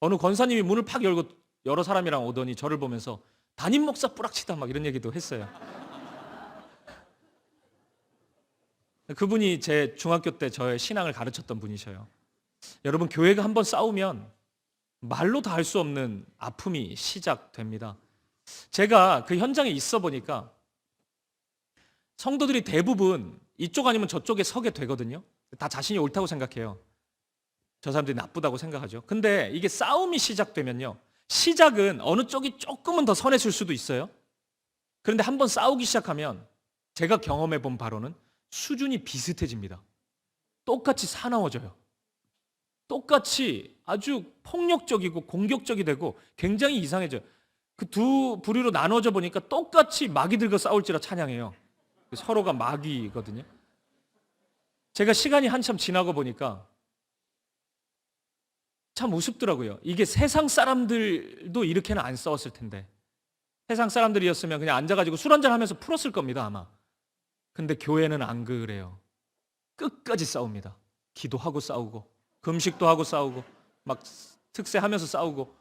어느 권사님이 문을 팍 열고 여러 사람이랑 오더니 저를 보면서 담임 목사 뿌락치다 막 이런 얘기도 했어요. 그분이 제 중학교 때 저의 신앙을 가르쳤던 분이셔요. 여러분 교회가 한번 싸우면 말로 다 할 수 없는 아픔이 시작됩니다. 제가 그 현장에 있어 보니까 성도들이 대부분 이쪽 아니면 저쪽에 서게 되거든요. 다 자신이 옳다고 생각해요. 저 사람들이 나쁘다고 생각하죠. 근데 이게 싸움이 시작되면요. 시작은 어느 쪽이 조금은 더 선했을 수도 있어요. 그런데 한번 싸우기 시작하면 제가 경험해 본 바로는 수준이 비슷해집니다. 똑같이 사나워져요. 똑같이 아주 폭력적이고 공격적이 되고 굉장히 이상해져요. 그 두 부류로 나눠져 보니까 똑같이 마귀들과 싸울지라 찬양해요. 서로가 마귀거든요. 제가 시간이 한참 지나고 보니까 참 우습더라고요. 이게 세상 사람들도 이렇게는 안 싸웠을 텐데 세상 사람들이었으면 그냥 앉아가지고 술 한잔 하면서 풀었을 겁니다 아마. 근데 교회는 안 그래요. 끝까지 싸웁니다. 기도하고 싸우고 금식도 하고 싸우고 막 특세하면서 싸우고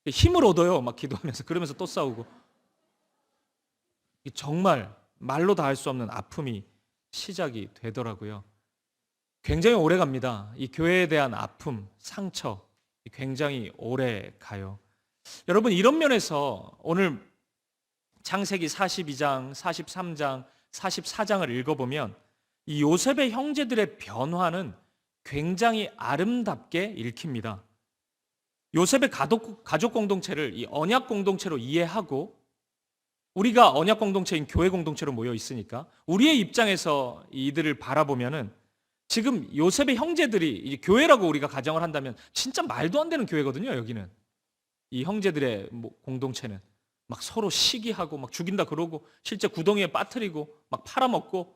힘을 얻어요. 막 기도하면서 그러면서 또 싸우고 정말 말로 다 할 수 없는 아픔이 시작이 되더라고요. 굉장히 오래 갑니다. 이 교회에 대한 아픔, 상처 굉장히 오래 가요. 여러분 이런 면에서 오늘 창세기 42장, 43장, 44장을 읽어보면 이 요셉의 형제들의 변화는 굉장히 아름답게 읽힙니다. 요셉의 가족 공동체를 이 언약 공동체로 이해하고 우리가 언약 공동체인 교회 공동체로 모여 있으니까 우리의 입장에서 이들을 바라보면은 지금 요셉의 형제들이 이제 교회라고 우리가 가정을 한다면 진짜 말도 안 되는 교회거든요. 여기는 이 형제들의 공동체는 막 서로 시기하고 막 죽인다 그러고 실제 구덩이에 빠뜨리고 막 팔아먹고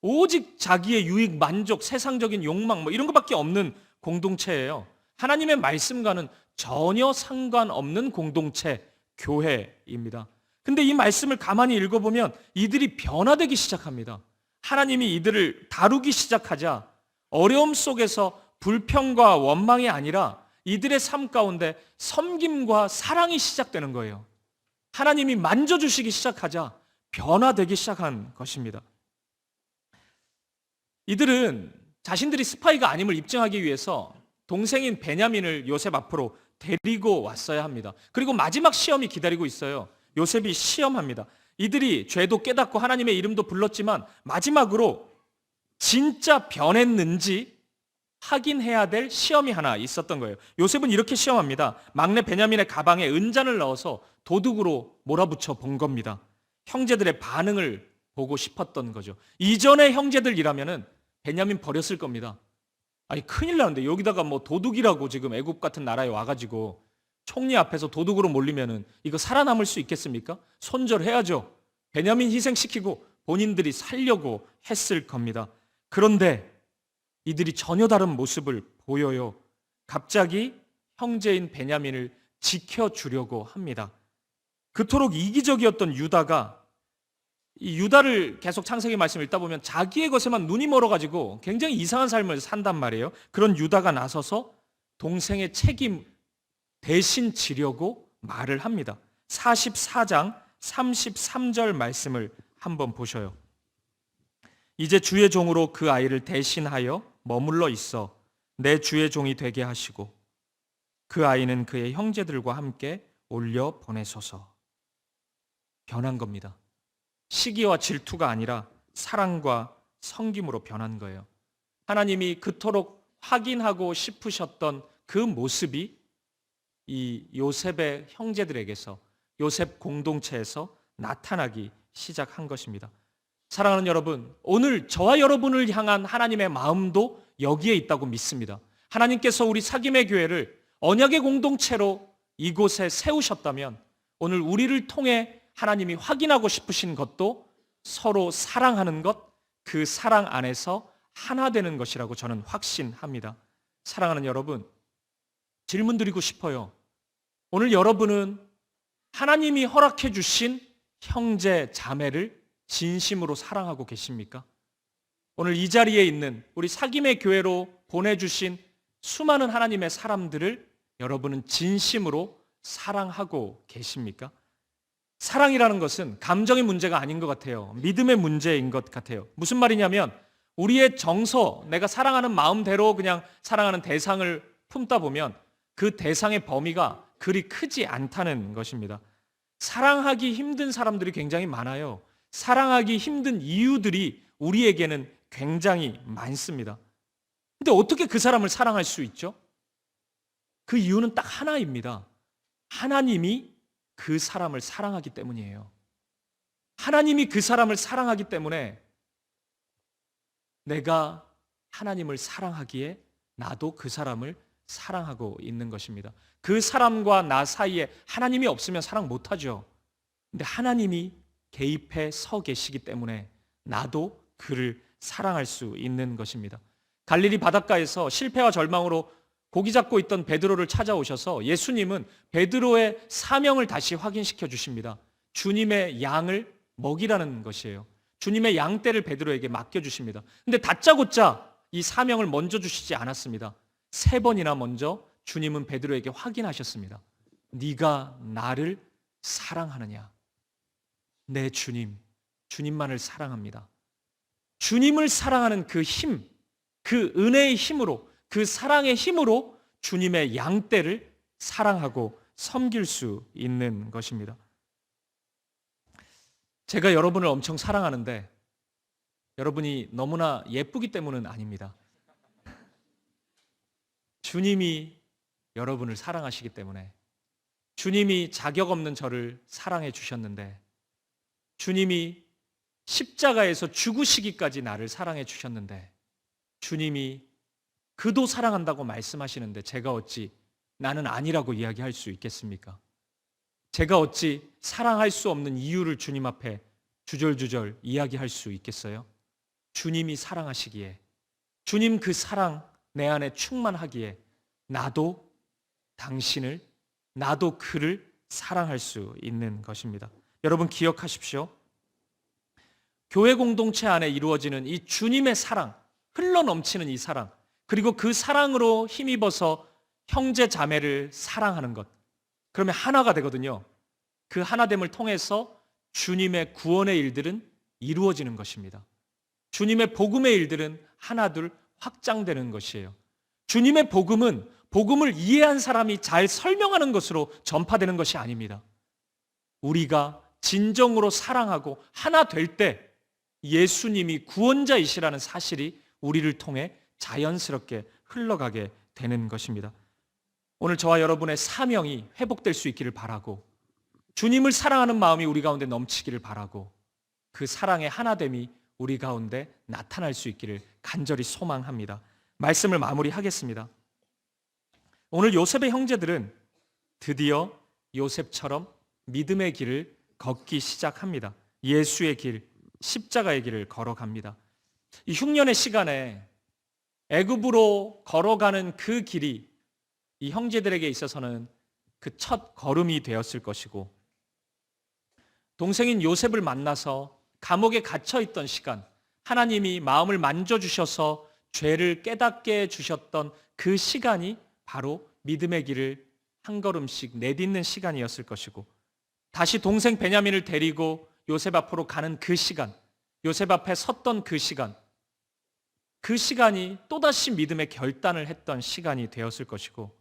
오직 자기의 유익, 만족, 세상적인 욕망 뭐 이런 것밖에 없는 공동체예요. 하나님의 말씀과는 전혀 상관없는 공동체, 교회입니다. 근데 이 말씀을 가만히 읽어보면 이들이 변화되기 시작합니다. 하나님이 이들을 다루기 시작하자 어려움 속에서 불평과 원망이 아니라 이들의 삶 가운데 섬김과 사랑이 시작되는 거예요. 하나님이 만져주시기 시작하자 변화되기 시작한 것입니다. 이들은 자신들이 스파이가 아님을 입증하기 위해서 동생인 베냐민을 요셉 앞으로 데리고 왔어야 합니다. 그리고 마지막 시험이 기다리고 있어요. 요셉이 시험합니다. 이들이 죄도 깨닫고 하나님의 이름도 불렀지만 마지막으로 진짜 변했는지 확인해야 될 시험이 하나 있었던 거예요. 요셉은 이렇게 시험합니다. 막내 베냐민의 가방에 은잔을 넣어서 도둑으로 몰아붙여 본 겁니다. 형제들의 반응을 보고 싶었던 거죠. 이전의 형제들이라면은 베냐민 버렸을 겁니다. 아니 큰일 나는데 여기다가 뭐 도둑이라고 지금 애굽 같은 나라에 와가지고 총리 앞에서 도둑으로 몰리면은 이거 살아남을 수 있겠습니까? 손절해야죠. 베냐민 희생시키고 본인들이 살려고 했을 겁니다. 그런데 이들이 전혀 다른 모습을 보여요. 갑자기 형제인 베냐민을 지켜주려고 합니다. 그토록 이기적이었던 유다가 이 유다를 계속 창세기 말씀 읽다 보면 자기의 것에만 눈이 멀어가지고 굉장히 이상한 삶을 산단 말이에요. 그런 유다가 나서서 동생의 책임 대신 지려고 말을 합니다. 44장 33절 말씀을 한번 보셔요. 이제 주의 종으로 그 아이를 대신하여 머물러 있어 내 주의 종이 되게 하시고 그 아이는 그의 형제들과 함께 올려 보내소서. 변한 겁니다. 시기와 질투가 아니라 사랑과 섬김으로 변한 거예요. 하나님이 그토록 확인하고 싶으셨던 그 모습이 이 요셉의 형제들에게서 요셉 공동체에서 나타나기 시작한 것입니다. 사랑하는 여러분, 오늘 저와 여러분을 향한 하나님의 마음도 여기에 있다고 믿습니다. 하나님께서 우리 사김의 교회를 언약의 공동체로 이곳에 세우셨다면 오늘 우리를 통해 하나님이 확인하고 싶으신 것도 서로 사랑하는 것, 그 사랑 안에서 하나 되는 것이라고 저는 확신합니다. 사랑하는 여러분, 질문 드리고 싶어요. 오늘 여러분은 하나님이 허락해 주신 형제, 자매를 진심으로 사랑하고 계십니까? 오늘 이 자리에 있는 우리 사김의 교회로 보내주신 수많은 하나님의 사람들을 여러분은 진심으로 사랑하고 계십니까? 사랑이라는 것은 감정의 문제가 아닌 것 같아요. 믿음의 문제인 것 같아요. 무슨 말이냐면 우리의 정서, 내가 사랑하는 마음대로 그냥 사랑하는 대상을 품다 보면 그 대상의 범위가 그리 크지 않다는 것입니다. 사랑하기 힘든 사람들이 굉장히 많아요. 사랑하기 힘든 이유들이 우리에게는 굉장히 많습니다. 근데 어떻게 그 사람을 사랑할 수 있죠? 그 이유는 딱 하나입니다. 하나님이 그 사람을 사랑하기 때문이에요. 하나님이 그 사람을 사랑하기 때문에 내가 하나님을 사랑하기에 나도 그 사람을 사랑하고 있는 것입니다. 그 사람과 나 사이에 하나님이 없으면 사랑 못하죠. 근데 하나님이 개입해 서 계시기 때문에 나도 그를 사랑할 수 있는 것입니다. 갈릴리 바닷가에서 실패와 절망으로 고기 잡고 있던 베드로를 찾아오셔서 예수님은 베드로의 사명을 다시 확인시켜 주십니다. 주님의 양을 먹이라는 것이에요. 주님의 양떼를 베드로에게 맡겨주십니다. 근데 다짜고짜 이 사명을 먼저 주시지 않았습니다. 3번이나 먼저 주님은 베드로에게 확인하셨습니다. 네가 나를 사랑하느냐? 네, 주님만을 사랑합니다. 주님을 사랑하는 그 힘, 그 은혜의 힘으로, 그 사랑의 힘으로 주님의 양떼를 사랑하고 섬길 수 있는 것입니다. 제가 여러분을 엄청 사랑하는데 여러분이 너무나 예쁘기 때문은 아닙니다. 주님이 여러분을 사랑하시기 때문에, 주님이 자격 없는 저를 사랑해 주셨는데, 주님이 십자가에서 죽으시기까지 나를 사랑해 주셨는데, 주님이 그도 사랑한다고 말씀하시는데 제가 어찌 나는 아니라고 이야기할 수 있겠습니까? 제가 어찌 사랑할 수 없는 이유를 주님 앞에 주절주절 이야기할 수 있겠어요? 주님이 사랑하시기에, 주님 그 사랑 내 안에 충만하기에 나도 당신을, 나도 그를 사랑할 수 있는 것입니다. 여러분 기억하십시오. 교회 공동체 안에 이루어지는 이 주님의 사랑, 흘러넘치는 이 사랑, 그리고 그 사랑으로 힘입어서 형제 자매를 사랑하는 것, 그러면 하나가 되거든요. 그 하나됨을 통해서 주님의 구원의 일들은 이루어지는 것입니다. 주님의 복음의 일들은 하나둘 확장되는 것이에요. 주님의 복음은 복음을 이해한 사람이 잘 설명하는 것으로 전파되는 것이 아닙니다. 우리가 진정으로 사랑하고 하나 될 때 예수님이 구원자이시라는 사실이 우리를 통해 자연스럽게 흘러가게 되는 것입니다. 오늘 저와 여러분의 사명이 회복될 수 있기를 바라고, 주님을 사랑하는 마음이 우리 가운데 넘치기를 바라고, 그 사랑의 하나됨이 우리 가운데 나타날 수 있기를 간절히 소망합니다. 말씀을 마무리하겠습니다. 오늘 요셉의 형제들은 드디어 요셉처럼 믿음의 길을 걷기 시작합니다. 예수의 길, 십자가의 길을 걸어갑니다. 이 흉년의 시간에 애굽으로 걸어가는 그 길이 이 형제들에게 있어서는 그 첫 걸음이 되었을 것이고, 동생인 요셉을 만나서 감옥에 갇혀 있던 시간, 하나님이 마음을 만져주셔서 죄를 깨닫게 해주셨던 그 시간이 바로 믿음의 길을 한 걸음씩 내딛는 시간이었을 것이고, 다시 동생 베냐민을 데리고 요셉 앞으로 가는 그 시간, 요셉 앞에 섰던 그 시간이 또다시 믿음의 결단을 했던 시간이 되었을 것이고,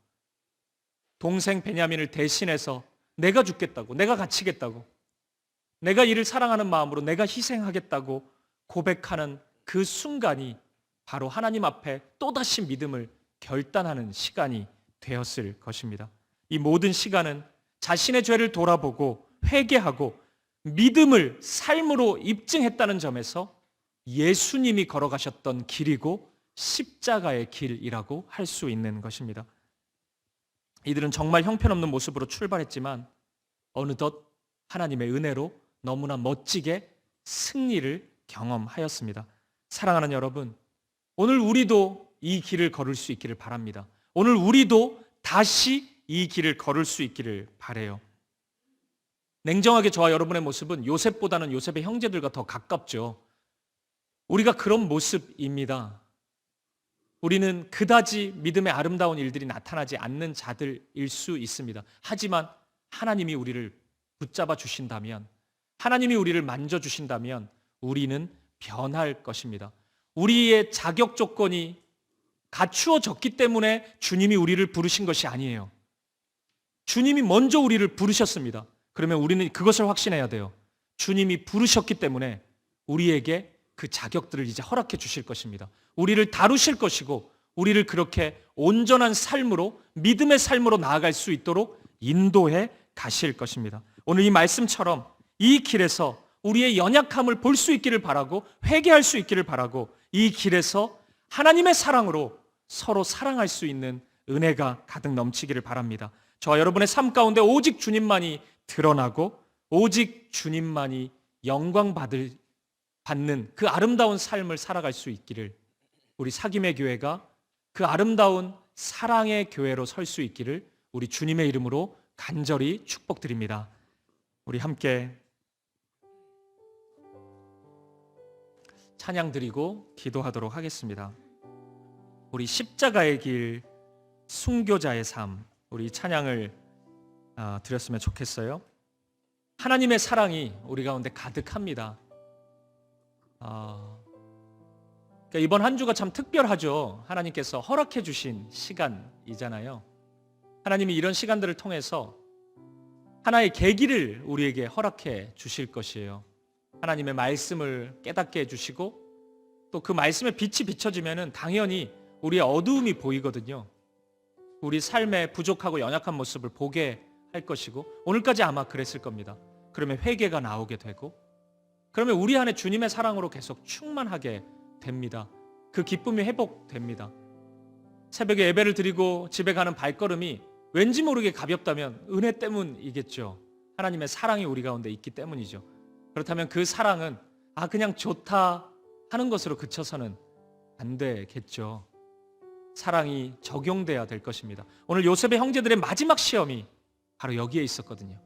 동생 베냐민을 대신해서 내가 죽겠다고, 내가 갇히겠다고, 내가 이를 사랑하는 마음으로 내가 희생하겠다고 고백하는 그 순간이 바로 하나님 앞에 또다시 믿음을 결단하는 시간이 되었을 것입니다. 이 모든 시간은 자신의 죄를 돌아보고 회개하고 믿음을 삶으로 입증했다는 점에서 예수님이 걸어가셨던 길이고 십자가의 길이라고 할 수 있는 것입니다. 이들은 정말 형편없는 모습으로 출발했지만 어느덧 하나님의 은혜로 너무나 멋지게 승리를 경험하였습니다. 사랑하는 여러분, 오늘 우리도 이 길을 걸을 수 있기를 바랍니다. 오늘 우리도 다시 이 길을 걸을 수 있기를 바라요. 냉정하게 저와 여러분의 모습은 요셉보다는 요셉의 형제들과 더 가깝죠. 우리가 그런 모습입니다. 우리는 그다지 믿음의 아름다운 일들이 나타나지 않는 자들일 수 있습니다. 하지만 하나님이 우리를 붙잡아 주신다면, 하나님이 우리를 만져주신다면 우리는 변할 것입니다. 우리의 자격 조건이 갖추어졌기 때문에 주님이 우리를 부르신 것이 아니에요. 주님이 먼저 우리를 부르셨습니다. 그러면 우리는 그것을 확신해야 돼요. 주님이 부르셨기 때문에 우리에게 그 자격들을 이제 허락해 주실 것입니다. 우리를 다루실 것이고 우리를 그렇게 온전한 삶으로, 믿음의 삶으로 나아갈 수 있도록 인도해 가실 것입니다. 오늘 이 말씀처럼 이 길에서 우리의 연약함을 볼 수 있기를 바라고 회개할 수 있기를 바라고, 이 길에서 하나님의 사랑으로 서로 사랑할 수 있는 은혜가 가득 넘치기를 바랍니다. 저와 여러분의 삶 가운데 오직 주님만이 드러나고 오직 주님만이 영광 받는 그 아름다운 삶을 살아갈 수 있기를, 우리 사김의 교회가 그 아름다운 사랑의 교회로 설 수 있기를 우리 주님의 이름으로 간절히 축복드립니다. 우리 함께 찬양 드리고 기도하도록 하겠습니다. 우리 십자가의 길, 순교자의 삶, 우리 찬양을 드렸으면 좋겠어요. 하나님의 사랑이 우리 가운데 가득합니다. 그러니까 이번 한 주가 참 특별하죠. 하나님께서 허락해 주신 시간이잖아요. 하나님이 이런 시간들을 통해서 하나의 계기를 우리에게 허락해 주실 것이에요. 하나님의 말씀을 깨닫게 해주시고 또 그 말씀의 빛이 비춰지면 당연히 우리의 어두움이 보이거든요. 우리 삶의 부족하고 연약한 모습을 보게 할 것이고, 오늘까지 아마 그랬을 겁니다. 그러면 회개가 나오게 되고, 그러면 우리 안에 주님의 사랑으로 계속 충만하게 됩니다. 그 기쁨이 회복됩니다. 새벽에 예배를 드리고 집에 가는 발걸음이 왠지 모르게 가볍다면 은혜 때문이겠죠. 하나님의 사랑이 우리 가운데 있기 때문이죠. 그렇다면 그 사랑은 그냥 좋다 하는 것으로 그쳐서는 안 되겠죠. 사랑이 적용돼야 될 것입니다. 오늘 요셉의 형제들의 마지막 시험이 바로 여기에 있었거든요.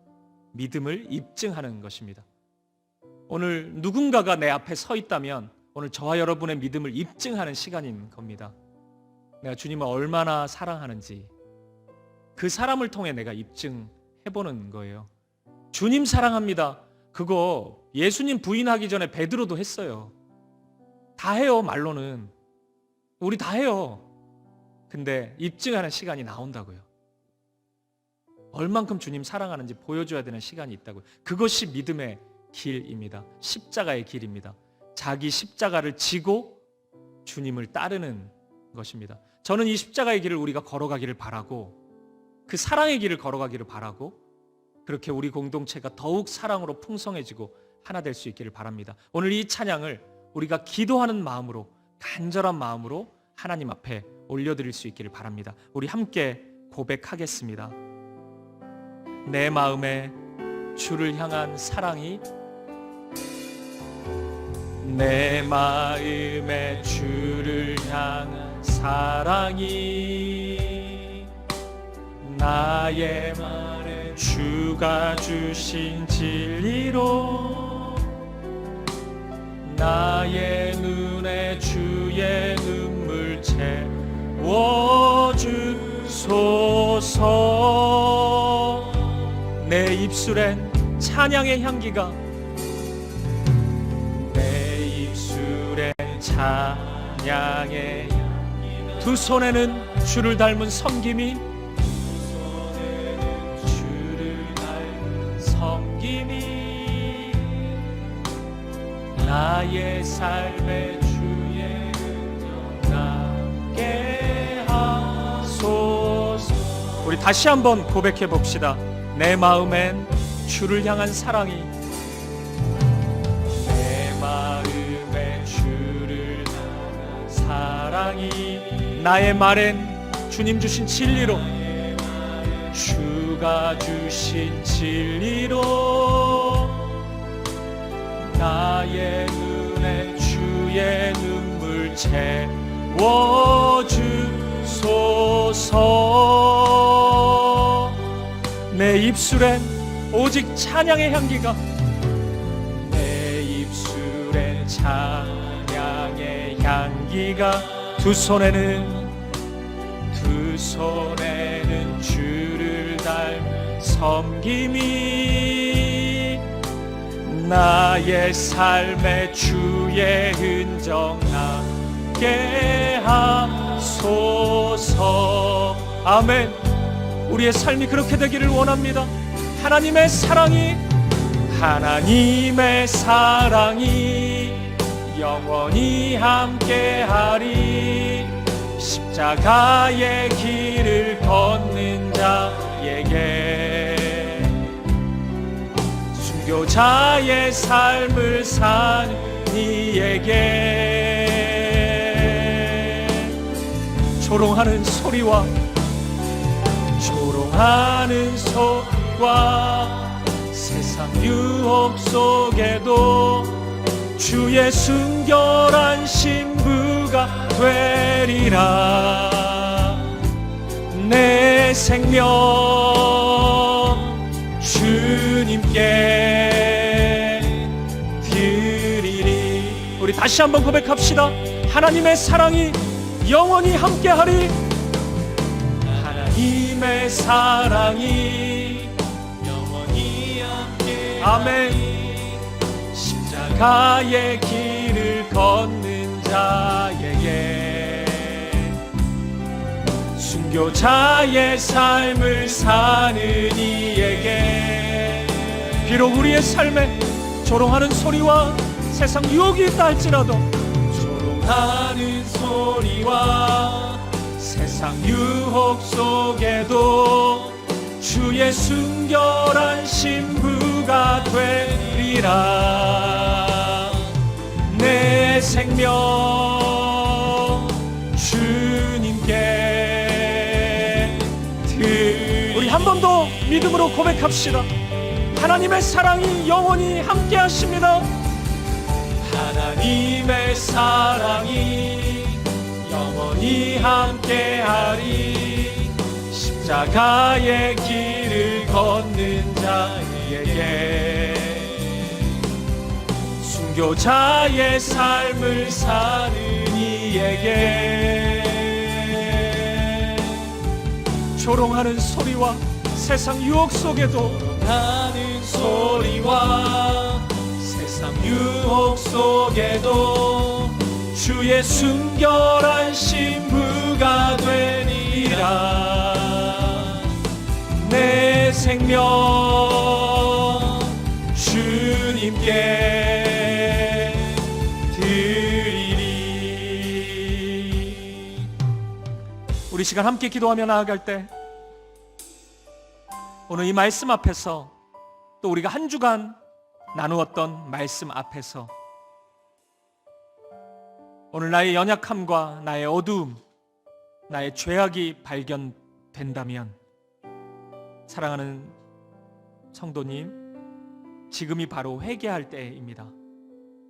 믿음을 입증하는 것입니다. 오늘 누군가가 내 앞에 서 있다면 오늘 저와 여러분의 믿음을 입증하는 시간인 겁니다. 내가 주님을 얼마나 사랑하는지 그 사람을 통해 내가 입증해보는 거예요. 주님 사랑합니다. 그거 예수님 부인하기 전에 베드로도 했어요. 다 해요, 말로는. 우리 다 해요. 근데 입증하는 시간이 나온다고요. 얼만큼 주님 사랑하는지 보여줘야 되는 시간이 있다고요. 그것이 믿음의 길입니다. 십자가의 길입니다. 자기 십자가를 지고 주님을 따르는 것입니다. 저는 이 십자가의 길을 우리가 걸어가기를 바라고, 그 사랑의 길을 걸어가기를 바라고, 그렇게 우리 공동체가 더욱 사랑으로 풍성해지고 하나 될 수 있기를 바랍니다. 오늘 이 찬양을 우리가 기도하는 마음으로, 간절한 마음으로 하나님 앞에 올려드릴 수 있기를 바랍니다. 우리 함께 고백하겠습니다. 내 마음에 주를 향한 사랑이, 내 마음에 주를 향한 사랑이, 나의 말에 주가 주신 진리로, 나의 눈에 주의 눈물 채워주소서. 내 입술엔 찬양의 향기가, 내 입술엔 찬양의 향기가, 두 손에는 주를 닮은 섬김이, 주를 닮은 섬김이, 나의 삶의 주의 흔적 남게 하소서. 우리 다시 한번 고백해 봅시다. 내 마음엔 주를 향한 사랑이, 내 마음에 주를 향한 사랑이, 나의 말엔 주님 주신 진리로, 주가 주신 진리로, 나의 눈에 주의 눈물 채워주소서. 내 입술엔 오직 찬양의 향기가, 내 입술엔 찬양의 향기가, 두 손에는 주를 닮은 섬김이, 나의 삶에 주의 흔적 남게 하소서. 아멘. 우리의 삶이 그렇게 되기를 원합니다. 하나님의 사랑이, 하나님의 사랑이 영원히 함께하리. 십자가의 길을 걷는 자에게, 순교자의 삶을 사는 이에게, 조롱하는 소리와 세상 유혹 속에도 주의 순결한 신부가 되리라. 내 생명 주님께 드리리. 우리 다시 한번 고백합시다. 하나님의 사랑이 영원히 함께하리. 하나님의 사랑이 영원히 함께, 아멘. 십자가의 길을 걷는 자에게, 순교자의 삶을 사는 이에게, 비록 우리의 삶에 조롱하는 소리와 세상 유혹이 있다 할지라도, 조롱하는 소리와 세상 유혹 속에도 주의 순결한 신부가 되리라. 내 생명 주님께 드리리. 우리 한 번 더 믿음으로 고백합시다. 하나님의 사랑이 영원히 함께 하십니다. 하나님의 사랑이 영원히 함께하리. 십자가의 길을 걷는 자에게, 순교자의 삶을 사는 이에게, 조롱하는 소리와 세상 유혹 속에도, 조롱하는 소리와 세상 유혹 속에도 주의 순결한 신부가 되리라. 내 생명 주님께 드리리. 우리 시간 함께 기도하며 나아갈 때 오늘 이 말씀 앞에서 또 우리가 한 주간 나누었던 말씀 앞에서 오늘 나의 연약함과 나의 어두움, 나의 죄악이 발견된다면 사랑하는 성도님, 지금이 바로 회개할 때입니다.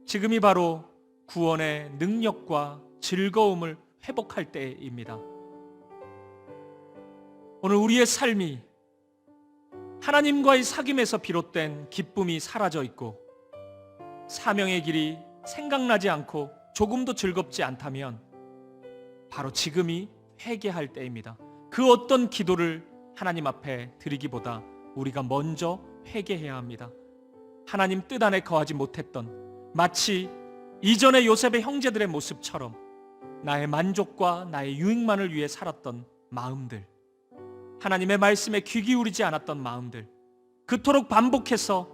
지금이 바로 구원의 능력과 즐거움을 회복할 때입니다. 오늘 우리의 삶이 하나님과의 사귐에서 비롯된 기쁨이 사라져 있고 사명의 길이 생각나지 않고 조금도 즐겁지 않다면 바로 지금이 회개할 때입니다. 그 어떤 기도를 하나님 앞에 드리기보다 우리가 먼저 회개해야 합니다. 하나님 뜻 안에 거하지 못했던, 마치 이전의 요셉의 형제들의 모습처럼 나의 만족과 나의 유익만을 위해 살았던 마음들, 하나님의 말씀에 귀 기울이지 않았던 마음들, 그토록 반복해서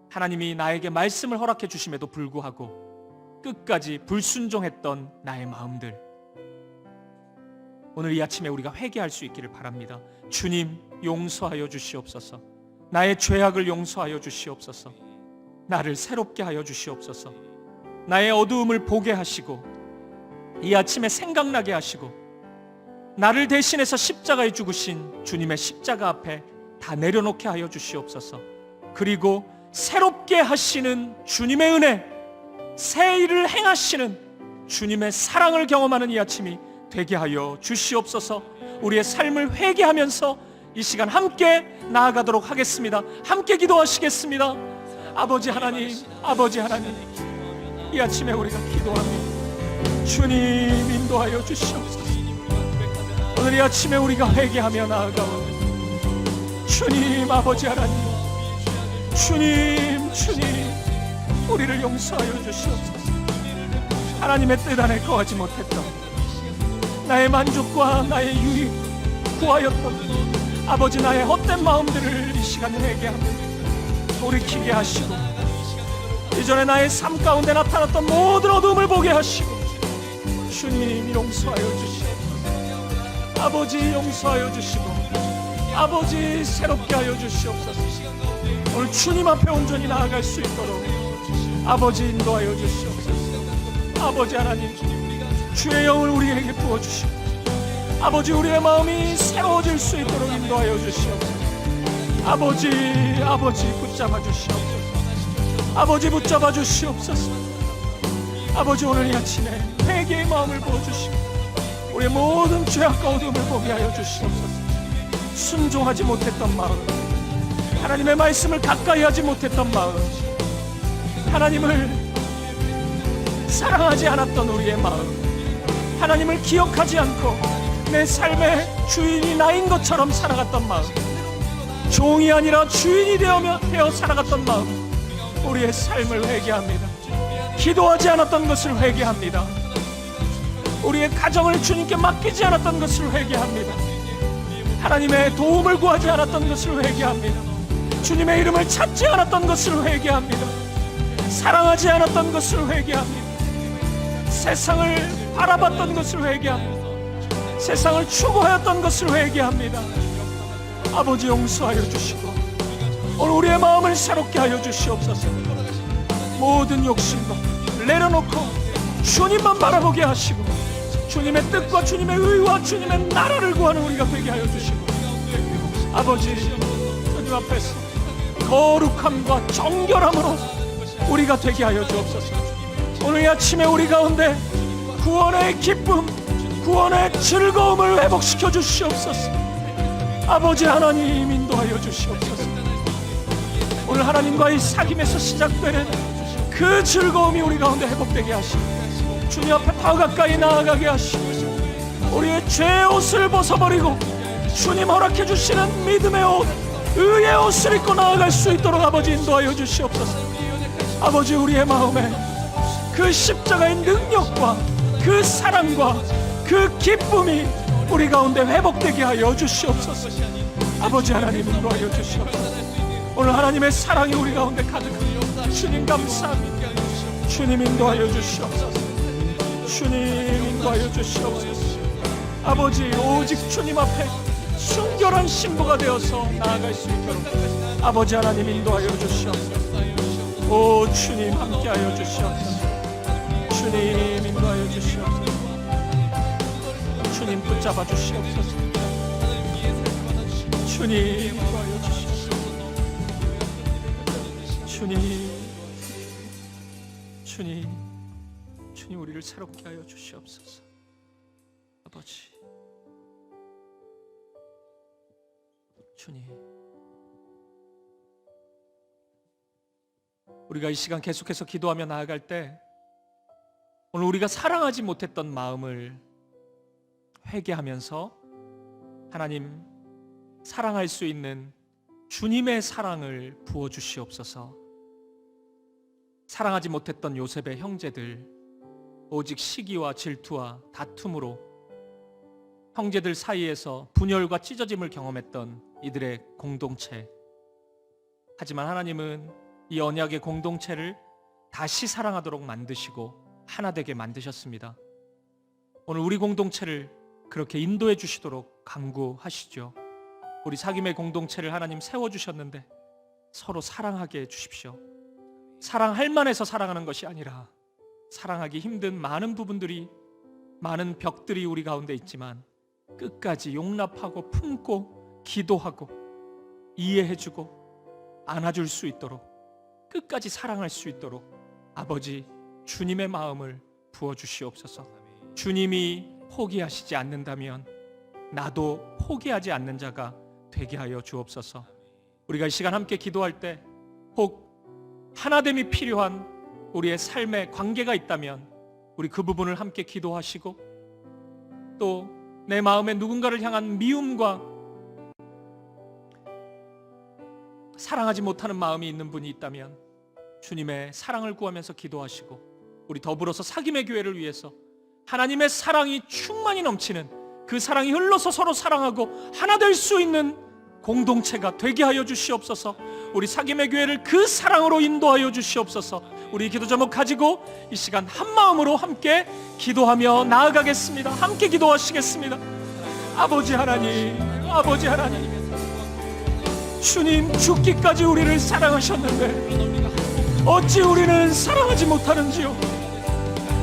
하나님이 나에게 말씀을 허락해 주심에도 불구하고 끝까지 불순종했던 나의 마음들, 오늘 이 아침에 우리가 회개할 수 있기를 바랍니다. 주님, 용서하여 주시옵소서. 나의 죄악을 용서하여 주시옵소서. 나를 새롭게 하여 주시옵소서. 나의 어두움을 보게 하시고 이 아침에 생각나게 하시고 나를 대신해서 십자가에 죽으신 주님의 십자가 앞에 다 내려놓게 하여 주시옵소서. 그리고 새롭게 하시는 주님의 은혜, 새 일을 행하시는 주님의 사랑을 경험하는 이 아침이 되게 하여 주시옵소서. 우리의 삶을 회개하면서 이 시간 함께 나아가도록 하겠습니다. 함께 기도하시겠습니다. 아버지 하나님, 아버지 하나님, 이 아침에 우리가 기도합니다. 주님 인도하여 주시옵소서. 오늘 이 아침에 우리가 회개하며 나아가오니 주님, 아버지 하나님, 주님, 주님, 우리를 용서하여 주시옵소서. 하나님의 뜻 안에 거하지 못했던, 나의 만족과 나의 유익 구하였던 아버지 나의 헛된 마음들을 이 시간에 회개하며 돌이키게 하시고 이전에 나의 삶 가운데 나타났던 모든 어둠을 보게 하시고 주님 용서하여 주시옵소서. 아버지 용서하여 주시고 아버지 새롭게 하여 주시옵소서. 오늘 주님 앞에 온전히 나아갈 수 있도록 아버지 인도하여 주시옵소서. 아버지 하나님, 주의 영을 우리에게 부어주시고 아버지 우리의 마음이 새로워질 수 있도록 인도하여 주시옵소서. 아버지, 아버지 붙잡아 주시옵소서. 아버지 붙잡아 주시옵소서. 아버지 오늘 이 아침에 회개의 마음을 부어주시고 우리의 모든 죄악과 어둠을 보게 하여 주시옵소서. 순종하지 못했던 마음, 하나님의 말씀을 가까이 하지 못했던 마음, 하나님을 사랑하지 않았던 우리의 마음, 하나님을 기억하지 않고 내 삶의 주인이 나인 것처럼 살아갔던 마음, 종이 아니라 주인이 되어 살아갔던 마음, 우리의 삶을 회개합니다. 기도하지 않았던 것을 회개합니다. 우리의 가정을 주님께 맡기지 않았던 것을 회개합니다. 하나님의 도움을 구하지 않았던 것을 회개합니다. 주님의 이름을 찾지 않았던 것을 회개합니다. 사랑하지 않았던 것을 회개합니다. 세상을 바라봤던 것을 회개합니다. 세상을 추구하였던 것을 회개합니다. 아버지 용서하여 주시고 오늘 우리의 마음을 새롭게 하여 주시옵소서. 모든 욕심과 내려놓고 주님만 바라보게 하시고 주님의 뜻과 주님의 의와 주님의 나라를 구하는 우리가 되게 하여 주시고 아버지 주님 앞에서 거룩함과 정결함으로 우리가 되게 하여 주옵소서. 오늘 이 아침에 우리 가운데 구원의 기쁨, 구원의 즐거움을 회복시켜 주시옵소서. 아버지 하나님 인도하여 주시옵소서. 오늘 하나님과의 사귐에서 시작되는 그 즐거움이 우리 가운데 회복되게 하시고 주님 앞에 더 가까이 나아가게 하시고 우리의 죄의 옷을 벗어버리고 주님 허락해 주시는 믿음의 옷, 의의 옷을 입고 나아갈 수 있도록 아버지 인도하여 주시옵소서. 아버지 우리의 마음에 그 십자가의 능력과 그 사랑과 그 기쁨이 우리 가운데 회복되게 하여 주시옵소서. 아버지 하나님 인도하여 주시옵소서. 오늘 하나님의 사랑이 우리 가운데 가득합니다. 주님 감사합니다. 주님 인도하여 주시옵소서. 주님 인도하여 주시옵소서. 아버지 오직 주님 앞에 순결한 신부가 되어서 나아갈 수 있도록 아버지 하나님 인도하여 주시옵소서. 오 주님 함께하여 주시옵소서. 주님 인도하여 주시옵소서. 주님 붙잡아 주시옵소서. 주님 인도하여 주시옵소서. 주님 우리를 새롭게 하여 주시옵소서. 아버지 주님, 우리가 이 시간 계속해서 기도하며 나아갈 때 오늘 우리가 사랑하지 못했던 마음을 회개하면서 하나님 사랑할 수 있는 주님의 사랑을 부어주시옵소서. 사랑하지 못했던 요셉의 형제들, 오직 시기와 질투와 다툼으로 형제들 사이에서 분열과 찢어짐을 경험했던 이들의 공동체. 하지만 하나님은 이 언약의 공동체를 다시 사랑하도록 만드시고 하나 되게 만드셨습니다. 오늘 우리 공동체를 그렇게 인도해 주시도록 간구하시죠. 우리 사귐의 공동체를 하나님 세워주셨는데 서로 사랑하게 해주십시오. 사랑할 만해서 사랑하는 것이 아니라 사랑하기 힘든 많은 부분들이, 많은 벽들이 우리 가운데 있지만 끝까지 용납하고 품고 기도하고 이해해주고 안아줄 수 있도록, 끝까지 사랑할 수 있도록 아버지 주님의 마음을 부어주시옵소서. 주님이 포기하시지 않는다면 나도 포기하지 않는 자가 되게 하여 주옵소서. 우리가 이 시간 함께 기도할 때 혹 하나됨이 필요한 우리의 삶의 관계가 있다면 우리 그 부분을 함께 기도하시고, 또 내 마음에 누군가를 향한 미움과 사랑하지 못하는 마음이 있는 분이 있다면 주님의 사랑을 구하면서 기도하시고, 우리 더불어서 사귐의 교회를 위해서 하나님의 사랑이 충만히 넘치는, 그 사랑이 흘러서 서로 사랑하고 하나 될 수 있는 공동체가 되게 하여 주시옵소서. 우리 사귐의 교회를 그 사랑으로 인도하여 주시옵소서. 우리 기도 제목 가지고 이 시간 한 마음으로 함께 기도하며 나아가겠습니다. 함께 기도하시겠습니다. 아버지 하나님, 아버지 하나님, 주님 죽기까지 우리를 사랑하셨는데 어찌 우리는 사랑하지 못하는지요?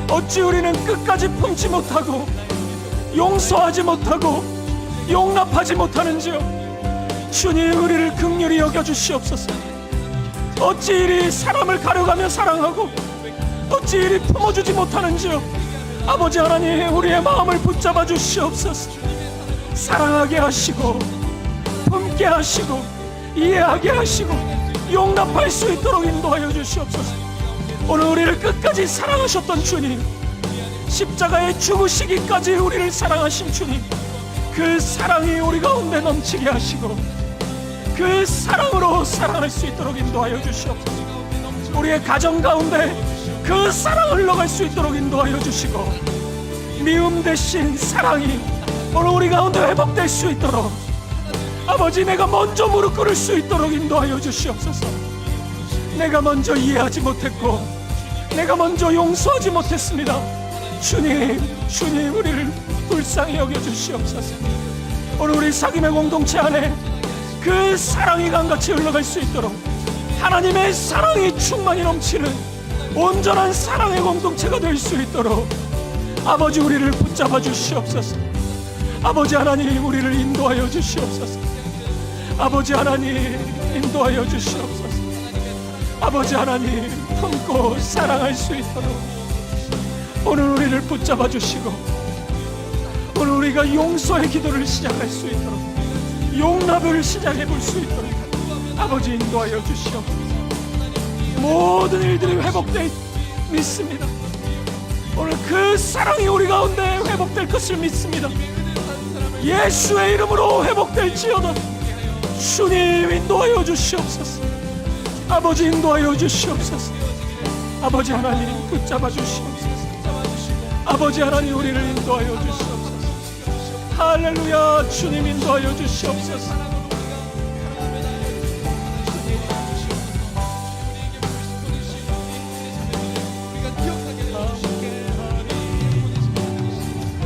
어찌 우리는 끝까지 품지 못하고 용서하지 못하고 용납하지 못하는지요? 주님 우리를 긍휼히 여겨주시옵소서. 어찌 이리 사람을 가려가며 사랑하고 어찌 이리 품어주지 못하는지요? 아버지 하나님 우리의 마음을 붙잡아 주시옵소서. 사랑하게 하시고 품게 하시고 이해하게 하시고 용납할 수 있도록 인도하여 주시옵소서. 오늘 우리를 끝까지 사랑하셨던 주님, 십자가에 죽으시기까지 우리를 사랑하신 주님, 그 사랑이 우리 가운데 넘치게 하시고 그 사랑으로 사랑할 수 있도록 인도하여 주시옵소서. 우리의 가정 가운데 그 사랑 흘러갈 수 있도록 인도하여 주시고, 미움 대신 사랑이 오늘 우리 가운데 회복될 수 있도록 아버지 내가 먼저 무릎 꿇을 수 있도록 인도하여 주시옵소서. 내가 먼저 이해하지 못했고 내가 먼저 용서하지 못했습니다. 주님 우리를 불쌍히 여겨주시옵소서. 오늘 우리 사귐의 공동체 안에 그 사랑이 강같이 흘러갈 수 있도록 하나님의 사랑이 충만히 넘치는 온전한 사랑의 공동체가 될 수 있도록 아버지 우리를 붙잡아 주시옵소서. 아버지 하나님 우리를 인도하여 주시옵소서. 아버지 하나님 인도하여 주시옵소서. 아버지 하나님 품고 사랑할 수 있도록 오늘 우리를 붙잡아 주시고, 오늘 우리가 용서의 기도를 시작할 수 있도록, 용납을 시작해 볼 수 있도록 아버지 인도하여 주시옵소서. 모든 일들이 회복될 믿습니다. 오늘 그 사랑이 우리 가운데 회복될 것을 믿습니다. 예수의 이름으로 회복될지어다. 주님 인도하여 주시옵소서. 아버지 인도하여 주시옵소서. 아버지 하나님 붙잡아 주시옵소서. 아버지 하나님, 우리를 인도하여 주시옵소서. 할렐루야. 주님 인도하여 주시옵소서.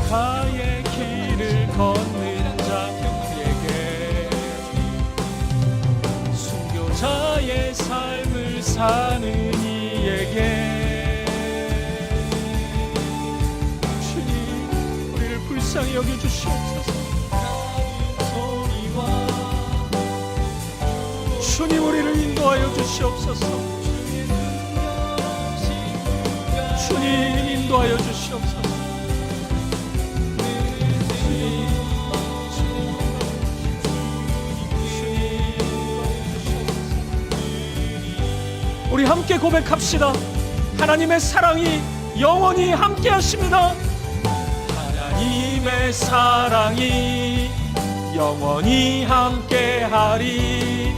가의 길을 걷는 자에게, 순교자의 삶을 사는 이에게 주님, 우리를 불쌍히 여겨주시옵소서. 주님, 우리를 인도하여 주시옵소서. 주님, 인도하여 주시옵소서. 우리 함께 고백합시다. 하나님의 사랑이 영원히 함께 하십니다. 하나님의 사랑이 영원히 함께 하리.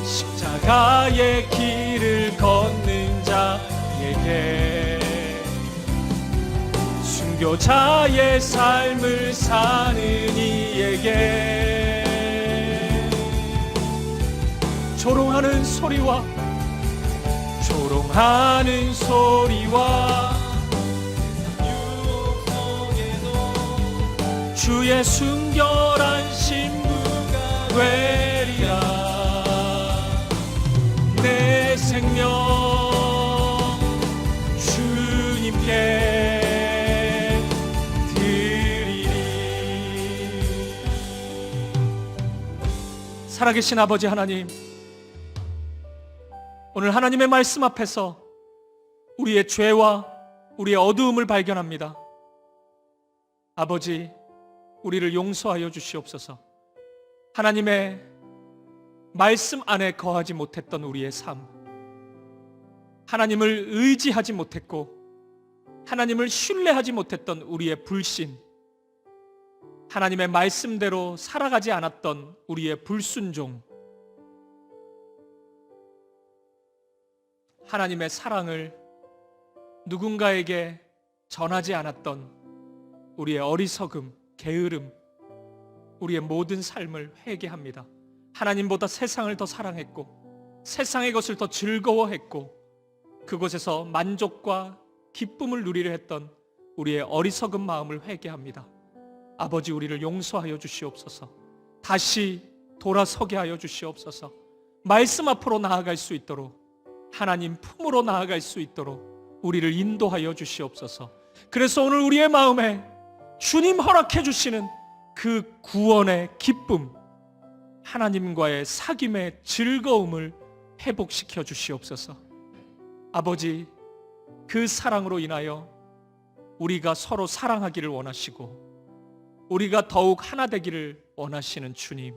십자가의 길을 걷는 자에게, 순교자의 삶을 사는 이에게, 조롱하는 소리와 주의 순결한 신부가 되리라. 내 생명 주님께 드리리. 살아계신 아버지 하나님, 오늘 하나님의 말씀 앞에서 우리의 죄와 우리의 어두움을 발견합니다. 아버지, 우리를 용서하여 주시옵소서. 하나님의 말씀 안에 거하지 못했던 우리의 삶, 하나님을 의지하지 못했고 하나님을 신뢰하지 못했던 우리의 불신, 하나님의 말씀대로 살아가지 않았던 우리의 불순종, 하나님의 사랑을 누군가에게 전하지 않았던 우리의 어리석음, 게으름, 우리의 모든 삶을 회개합니다. 하나님보다 세상을 더 사랑했고 세상의 것을 더 즐거워했고 그곳에서 만족과 기쁨을 누리려 했던 우리의 어리석은 마음을 회개합니다. 아버지, 우리를 용서하여 주시옵소서. 다시 돌아서게 하여 주시옵소서. 말씀 앞으로 나아갈 수 있도록, 하나님 품으로 나아갈 수 있도록 우리를 인도하여 주시옵소서. 그래서 오늘 우리의 마음에 주님 허락해 주시는 그 구원의 기쁨, 하나님과의 사귐의 즐거움을 회복시켜 주시옵소서. 아버지, 그 사랑으로 인하여 우리가 서로 사랑하기를 원하시고 우리가 더욱 하나 되기를 원하시는 주님,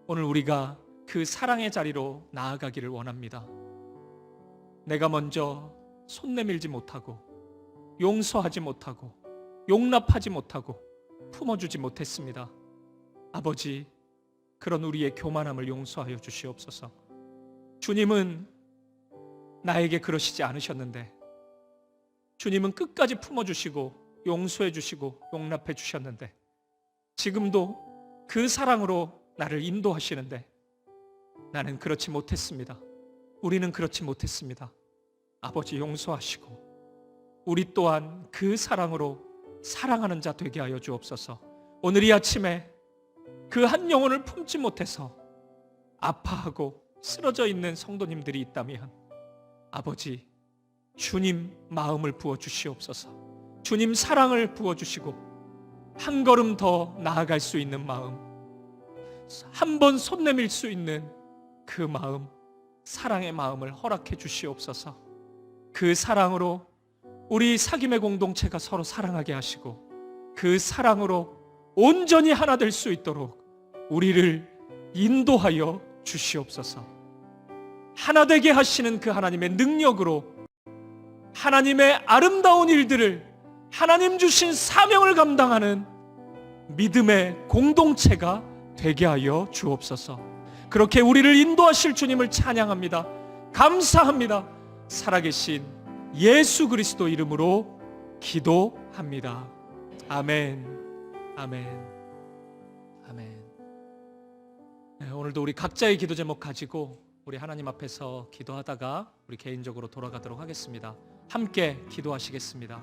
오늘 우리가 그 사랑의 자리로 나아가기를 원합니다. 내가 먼저 손 내밀지 못하고 용서하지 못하고 용납하지 못하고 품어주지 못했습니다. 아버지, 그런 우리의 교만함을 용서하여 주시옵소서. 주님은 나에게 그러시지 않으셨는데 주님은 끝까지 품어주시고 용서해 주시고 용납해 주셨는데 지금도 그 사랑으로 나를 인도하시는데 나는 그렇지 못했습니다. 우리는 그렇지 못했습니다. 아버지, 용서하시고 우리 또한 그 사랑으로 사랑하는 자 되게 하여 주옵소서. 오늘 이 아침에 그 한 영혼을 품지 못해서 아파하고 쓰러져 있는 성도님들이 있다면 아버지, 주님 마음을 부어 주시옵소서. 주님 사랑을 부어 주시고 한 걸음 더 나아갈 수 있는 마음, 한 번 손 내밀 수 있는 그 마음, 사랑의 마음을 허락해 주시옵소서. 그 사랑으로 우리 사귐의 공동체가 서로 사랑하게 하시고 그 사랑으로 온전히 하나 될 수 있도록 우리를 인도하여 주시옵소서. 하나 되게 하시는 그 하나님의 능력으로 하나님의 아름다운 일들을, 하나님 주신 사명을 감당하는 믿음의 공동체가 되게 하여 주옵소서. 그렇게 우리를 인도하실 주님을 찬양합니다. 감사합니다. 살아계신 예수 그리스도 이름으로 기도합니다. 합니다. 아멘. 아멘. 아멘. 네, 오늘도 우리 각자의 기도 제목 가지고 우리 하나님 앞에서 기도하다가 우리 개인적으로 돌아가도록 하겠습니다. 함께 기도하시겠습니다.